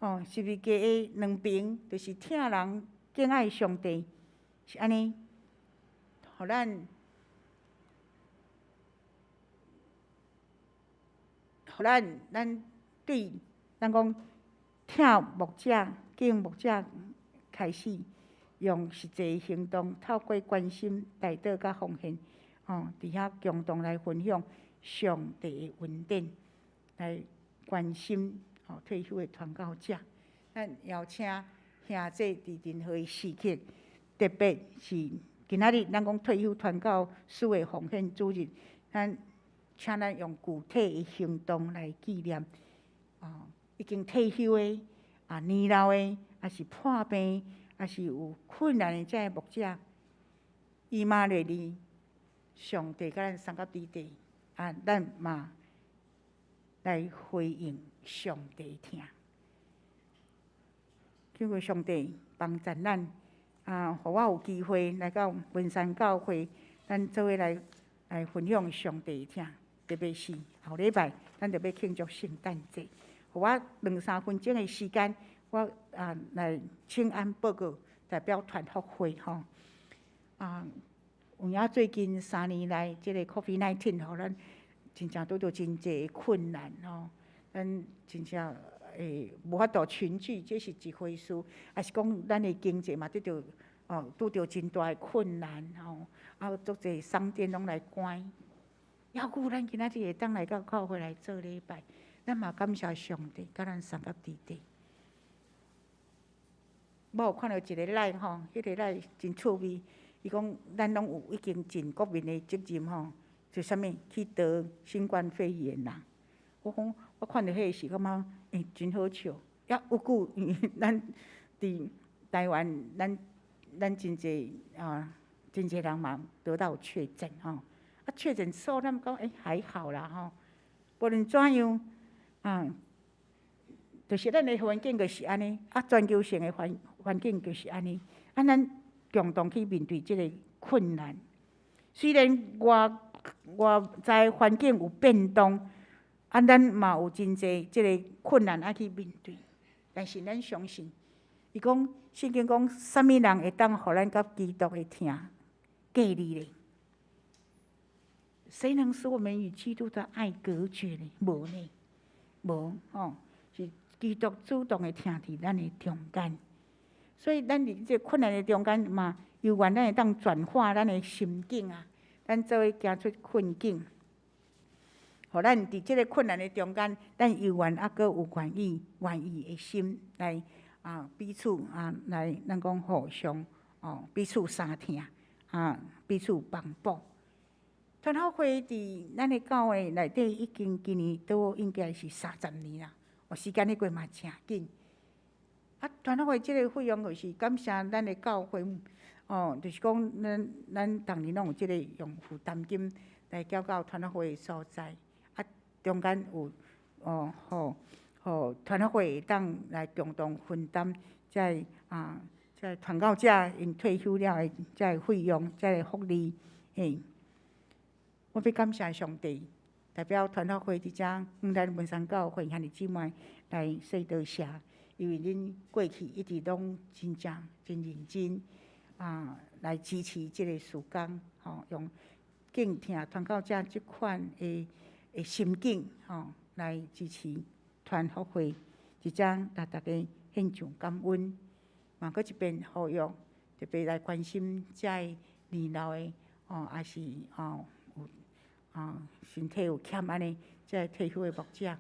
是毋是家的两边就是听人敬爱上帝，是安尼，互咱对咱讲听牧者、敬牧者开始。用实际行动，透过关心、代祷甲奉献，伫遐共同来分享上帝的恩典，来关心退休的传教者。咱邀请兄姐伫任何时刻，特别是今仔日咱讲退休传教士的奉献主日，请咱用具体的行动来纪念已经退休的年老的，还是破病。还是有困难的这牧者，以马内利，上帝甲咱送到伫地，咱嘛来回应上帝听。求求上帝帮助咱，互我有机会来到文山教会，咱做伙来分享上帝听。特别是后礼拜，咱就要庆祝圣诞节，互我2-3分钟的时间。我来请安报告代表团福会吼，有影最近3年来，即个 COVID-19 互咱真正拄到真济困难吼，咱真正无法度群聚，这是一回事；也是讲咱的经济嘛，拄到真大的困难吼，足济商店拢来关。抑有咱今仔日会当来到教会来做礼拜，咱嘛感谢上帝，甲咱送到伫地。我有看到一个赖吼，迄个赖真趣味。伊讲咱拢有已经尽国民的责任吼，就啥物去得新冠肺炎啦。我讲我看到迄个时，感觉真好笑。也有久，咱伫台湾，咱真济真济人嘛得到确诊吼。啊，确诊数咱讲还好啦吼。无论怎样就是咱的环境就是安尼，全球性的环境就是安尼，咱共同去面对即个困难。虽然外在环境有变动，咱嘛有真济即个困难去面对，但是咱相信，伊讲圣经讲，啥物人会当互咱甲基督的疼隔离咧？谁能使我们与基督的爱隔绝呢？无呢，无吼，是基督主动的疼伫咱的中间。所以，咱伫即困难的中间嘛，有愿咱会当转化咱的心境啊，咱做伙行出困境，互咱伫即个困难的中间，咱有愿阁有愿意的心来彼此来，咱讲互相彼此相疼彼此帮补。团伙会伫咱的教会内底已经今年都应该是30年啦，时间咧过嘛诚紧。团伙会即个费用就是感谢咱的教会，就是讲咱逐年拢有即个用负担金来交到团伙会的所在，中间有互团伙会会当来共同分担，即传教者因退休了的即费用、即福利，我要感谢上帝，代表团伙会伫遮咱文山教会兄弟姊妹来说多谢。因为恁过去一直拢真认真来支持即个事工，用敬听传教者即款的心境来支持团伙会，即将甲大家献上感恩，嘛搁一遍呼吁，特别来关心遮个年老的也是有身体有欠安尼，即个退休的牧者。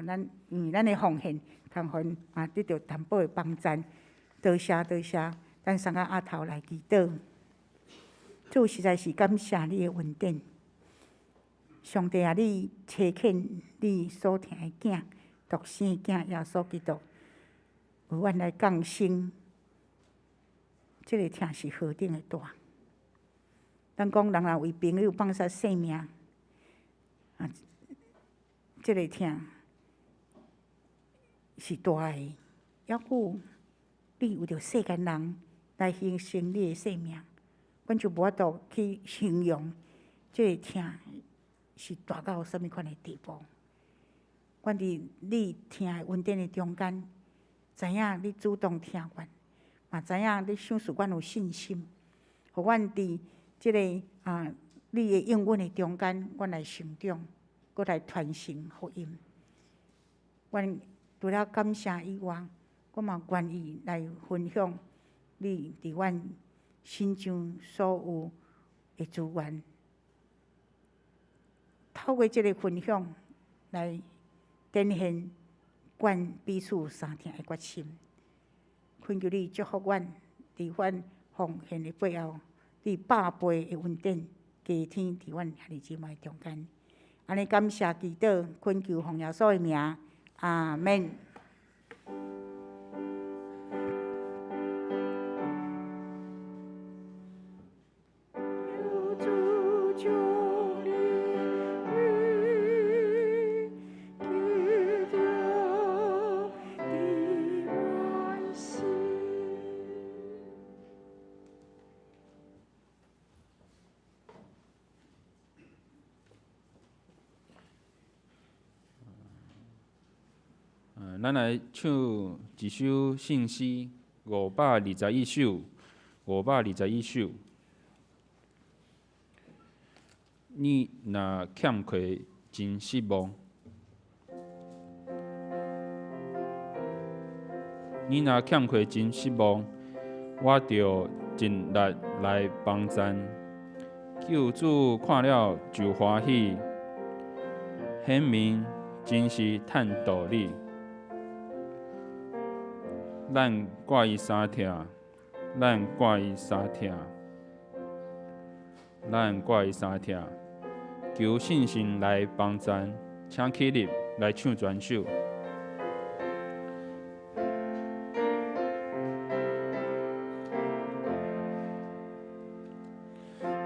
咱因为咱的奉献，通互得到淡薄的帮助，多谢，咱三个阿头来祈祷。主实在是感谢你的恩典，上帝啊，你差遣你所疼的囝，独生囝耶稣基督，为阮来降生，这个疼是何等的大！咱讲人若为朋友放下性命，这个疼。是大的，还有你为着世间人来牺牲你的性命，阮就无法度去形容这个疼是大到什么款的地步。阮伫你疼的恩典的中间，知影你主动疼阮，嘛知影你想使阮有信心，互阮伫即个你的应允的中间，阮来成长，搁来传承福音。阮除了感谢以外，我嘛愿意来分享你伫阮心中所有的资源，透过即个分享来展现阮彼此相疼的决心。恳求你祝福阮，伫阮奉献的背后，你百倍的恩典加添伫阮兄弟姊妹中间。安尼感谢祈祷，恳求奉耶稣的名。阿门。咱来唱一首圣诗521首，521首。你若欠缺真失望，你若欠缺真失望，我着尽力来帮赞。救主看了就欢喜，显明真是趁道理。咱挂伊三听，咱挂伊三听，咱挂伊三听，求信心来帮咱，请起立来唱全首。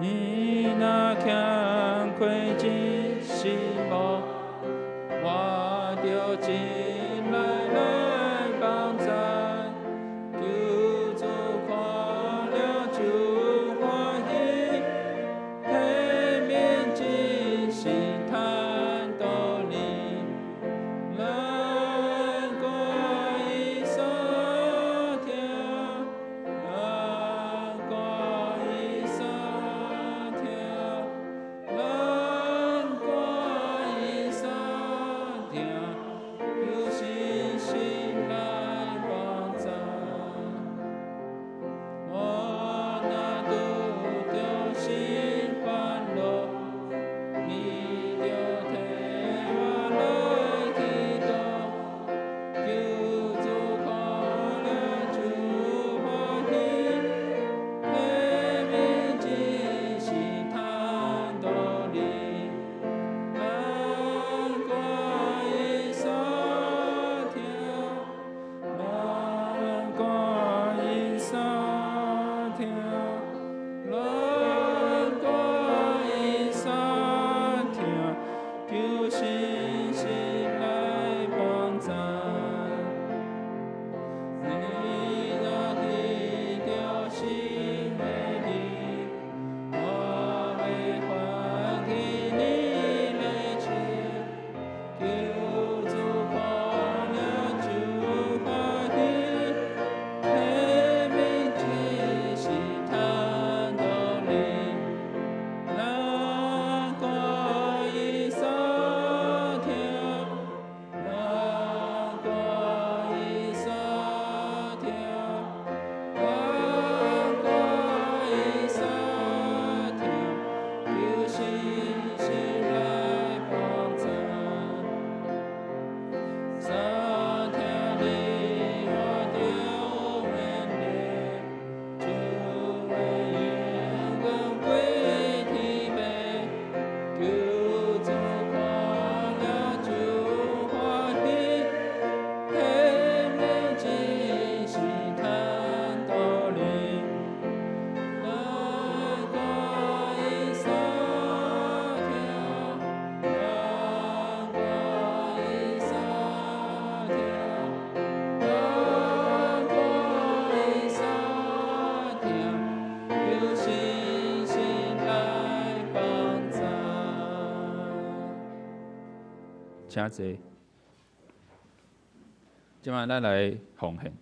你若欠亏真是无，我着进来帮咱，求主看了就欢喜，下面真是叹道理，咱挂伊三听，咱挂伊三听，咱挂伊三听，有信心来帮咱。我若拄着心烦恼，你着替我来祈祷，求主看了就欢喜，下面真是叹道理，咱挂伊三听，咱挂伊三听，咱挂伊三听，求信心来帮咱。你若记着心的你，我要还给你的情，求主看了就欢喜，下面真是叹道理，咱挂伊三听，咱挂伊三听，咱挂伊三听，求信心来帮咱。三听你我着面对，主的眼光归天边，求主看了就欢喜，下面真是叹道理，咱挂伊三听，咱挂伊三听，咱挂伊三听，有信心来帮咱。请坐。即摆咱来奉献。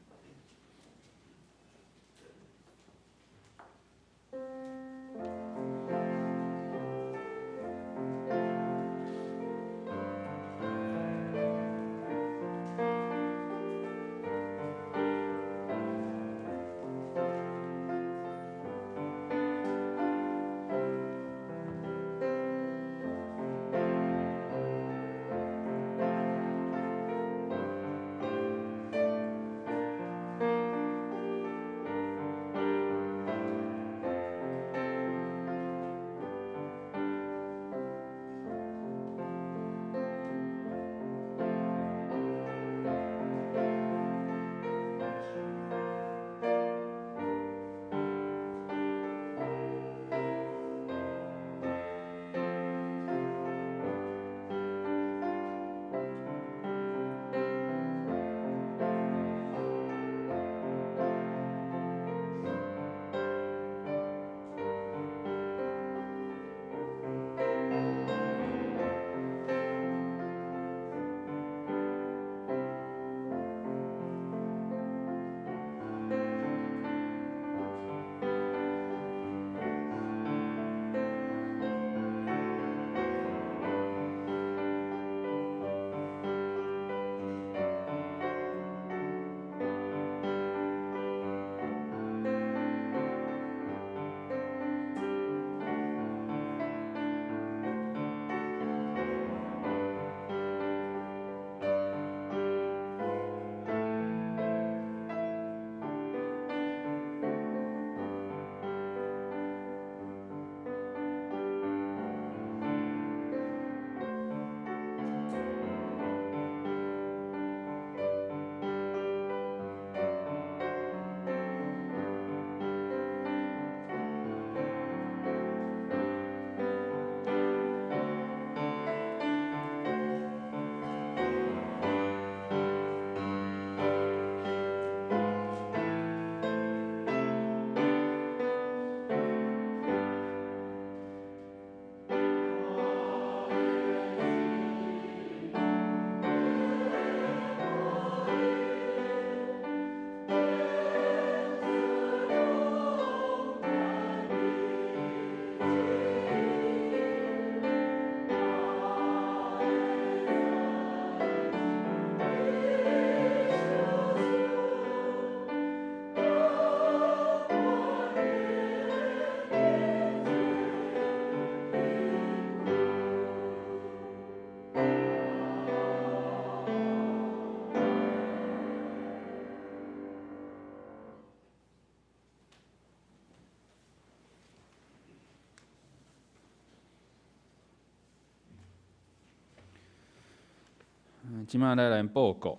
即摆咱来报告。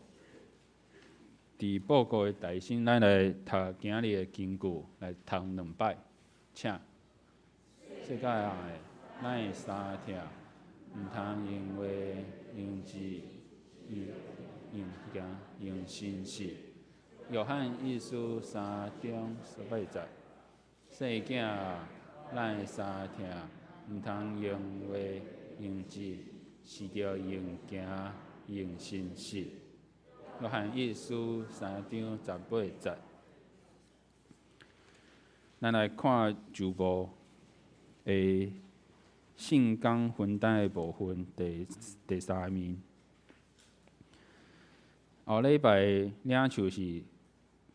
伫报告的台先，咱来读今日的经句，来读2摆，请。世界上的，咱的三听，毋通用话、用字、用行、用心事。约翰一书3章18节，细囝啊，咱的三听，毋通用话、用字，是着用行、用心事。约翰一书3章18节，咱来看旧部的圣工分担的部分第3面。后礼拜领袖是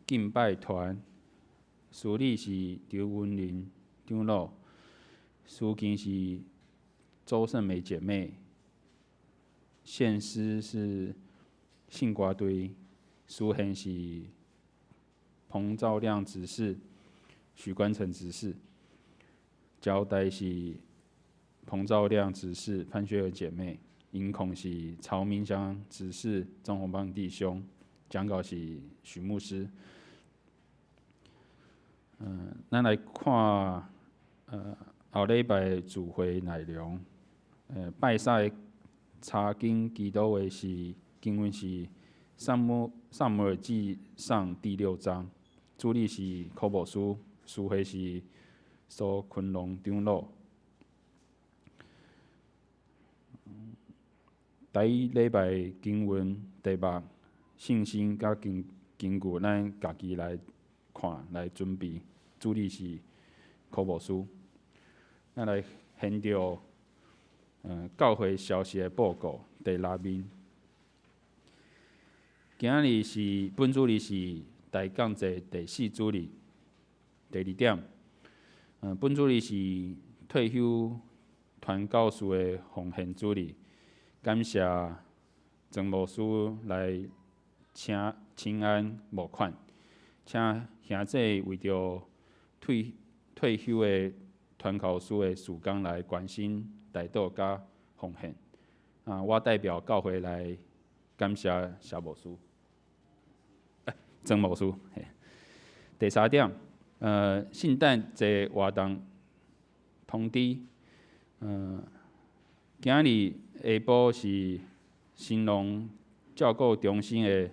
敬拜团，司理是刘文玲长老，司琴是周胜美姐妹，献诗是信瓜堆，书痕是彭兆亮执事，许冠成执事，交代是彭兆亮执事，潘雪儿姐妹，音控是曹明香执事，张宏邦弟兄，讲稿是许牧师。咱来看后礼拜主会内容。拜赛查经基督的是经文是撒母耳记上第6章，主理是口宝书，书会是苏昆龙长老。第一礼拜经文题目信心甲经句，咱家己来看来准备。主理是口宝书，咱来现着教会消息的报告第6面。今日是本主日是大讲节第4主日，第2点。本主日是退休团教士的奉献主日，感谢曾牧师来请安募款，请兄弟为着退休的团教师的事工来关心代祷甲奉献。我代表教会来感谢谢牧师。曾牧师。第3点，圣诞节活动通知。今日下晡是新隆照顾中心的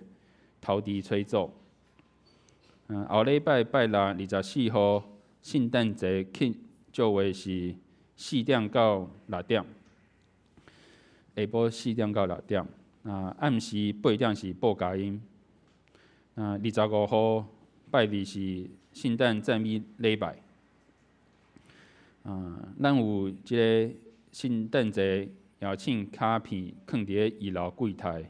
头地吹奏。后礼拜拜六24号圣诞节庆祝会是4点到6点，下晡4点到6点。暗时8点是报佳音。25号拜日是圣诞赞美礼拜。咱有即个圣诞节邀请卡片放伫1楼柜台，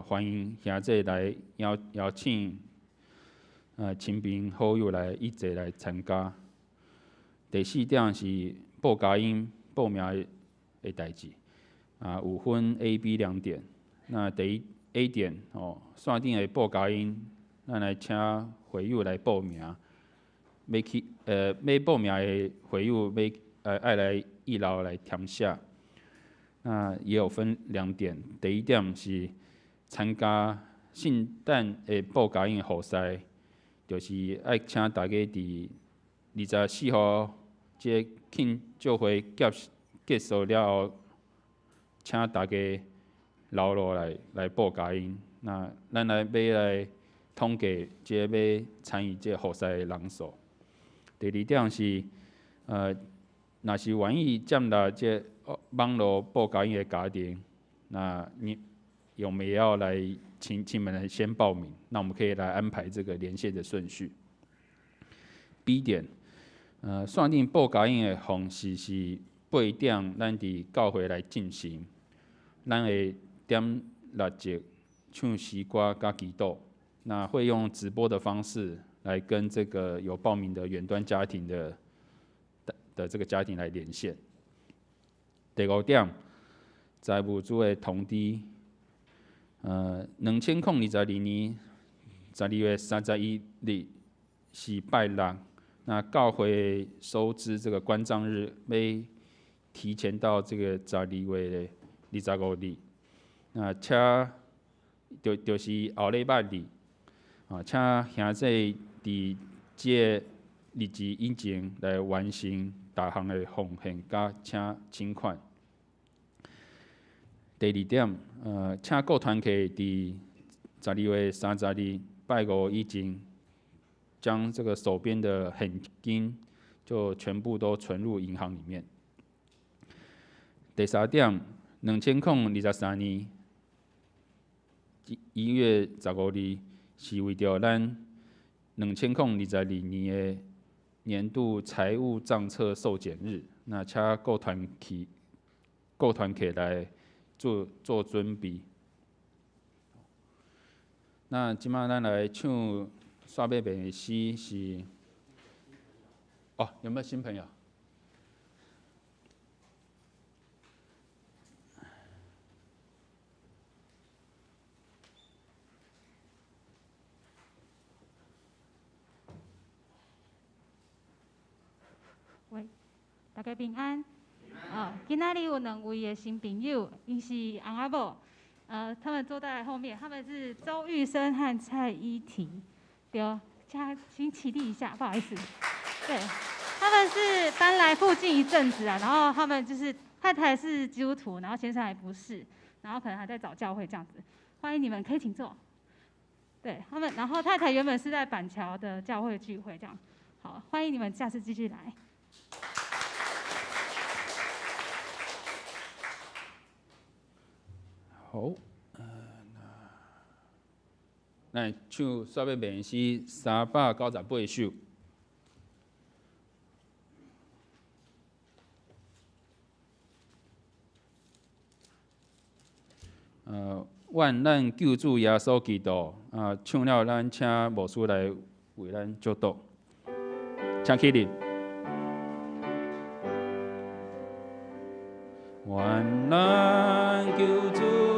欢迎兄弟来邀请亲朋好友来一齐来参加。第4点是报佳音报名的代志，有分 A、B 2点。第一 A 点线顶的报佳音，咱来请会友来报名。要报名的会友爱来1楼来填写。也有分2点。第1点是参加圣诞的报佳音的活塞，就是爱请大家伫24号这庆祝会结束了后，请大家留落来报佳音。咱要来统计这要参与这活塞的人数。第2点是，若是愿意接纳这网络报佳音的家庭，我们也要来请们来先报名，那我们可以来安排这个连线的顺序。B 点，线顶报佳音的方式是8点，咱伫教会来进行，咱会点蜡烛、唱诗歌甲祈祷，会用直播的方式来跟这个有报名的远端家庭的这个家庭来连线。第5点，财务组的通知，2022年12月31日是拜六，教会收支这个关账日要提前到这个12月25日，请就是后礼拜二，请兄弟伫即个日子以前来完成大项的奉献甲请款。第二点，请各团体伫12月30日拜五以前，将这个手边的现金就全部都存入银行里面。第三点，2023年1月15日是为着咱2022年的年度财务账册受检日，那请各团体来做准备。那即摆咱来唱刷尾边的诗是，有没有新朋友？喂，大家平安。今仔日有2位的新朋友，因是翁仔某，他们坐在后面，他们是周玉生和蔡依婷，对，请起立一下，不好意思。对，他们是搬来附近一阵子啊，然后他们就是太太是基督徒，然后先生还不是，然后可能还在找教会这样子。欢迎你们，可以请坐。对他们，然后太太原本是在板桥的教会聚会这样。好，欢迎你们，下次继续来。好，咱唱刷尾边诗398首。愿咱救主耶稣基督唱了，咱请牧师来为咱祝祷，请起立。愿咱救主。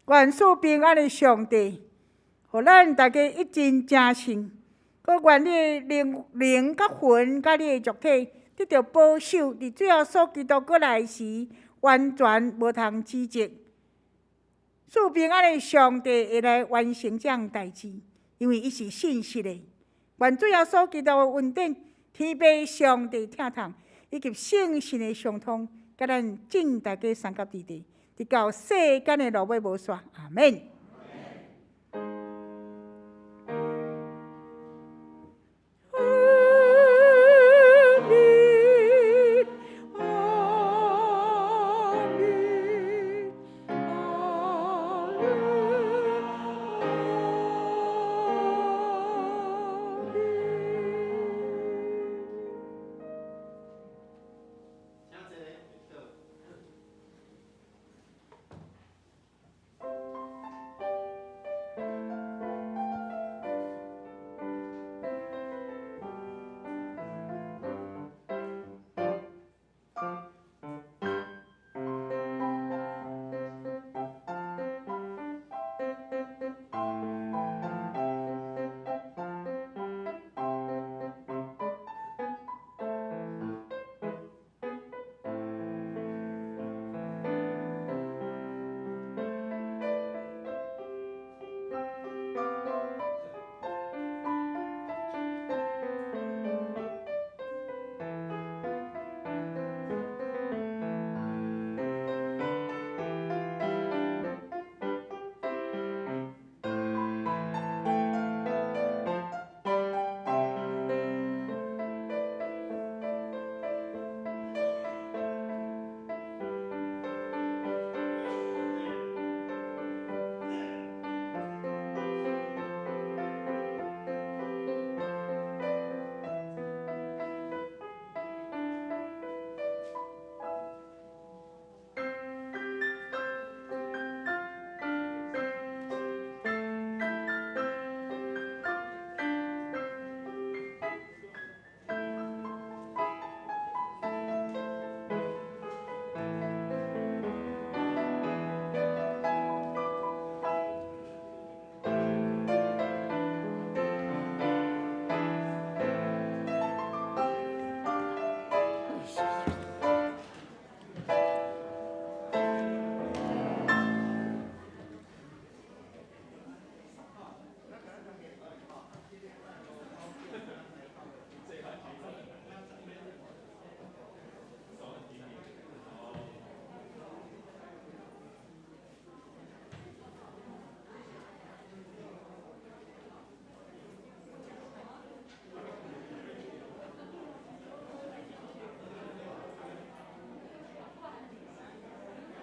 愿赐平安的上帝，互咱大家一真正信，佮愿你的灵、甲魂、甲你的肉体得到保守，伫最后所基督过来时，完全无通指责。赐平安的上帝会来完成这样代志，因为伊是信实的。愿最后所基督的恩典、天父上帝疼痛，以及圣神的相通，甲咱敬大家三甲地，直到世间的路尾无煞。阿免。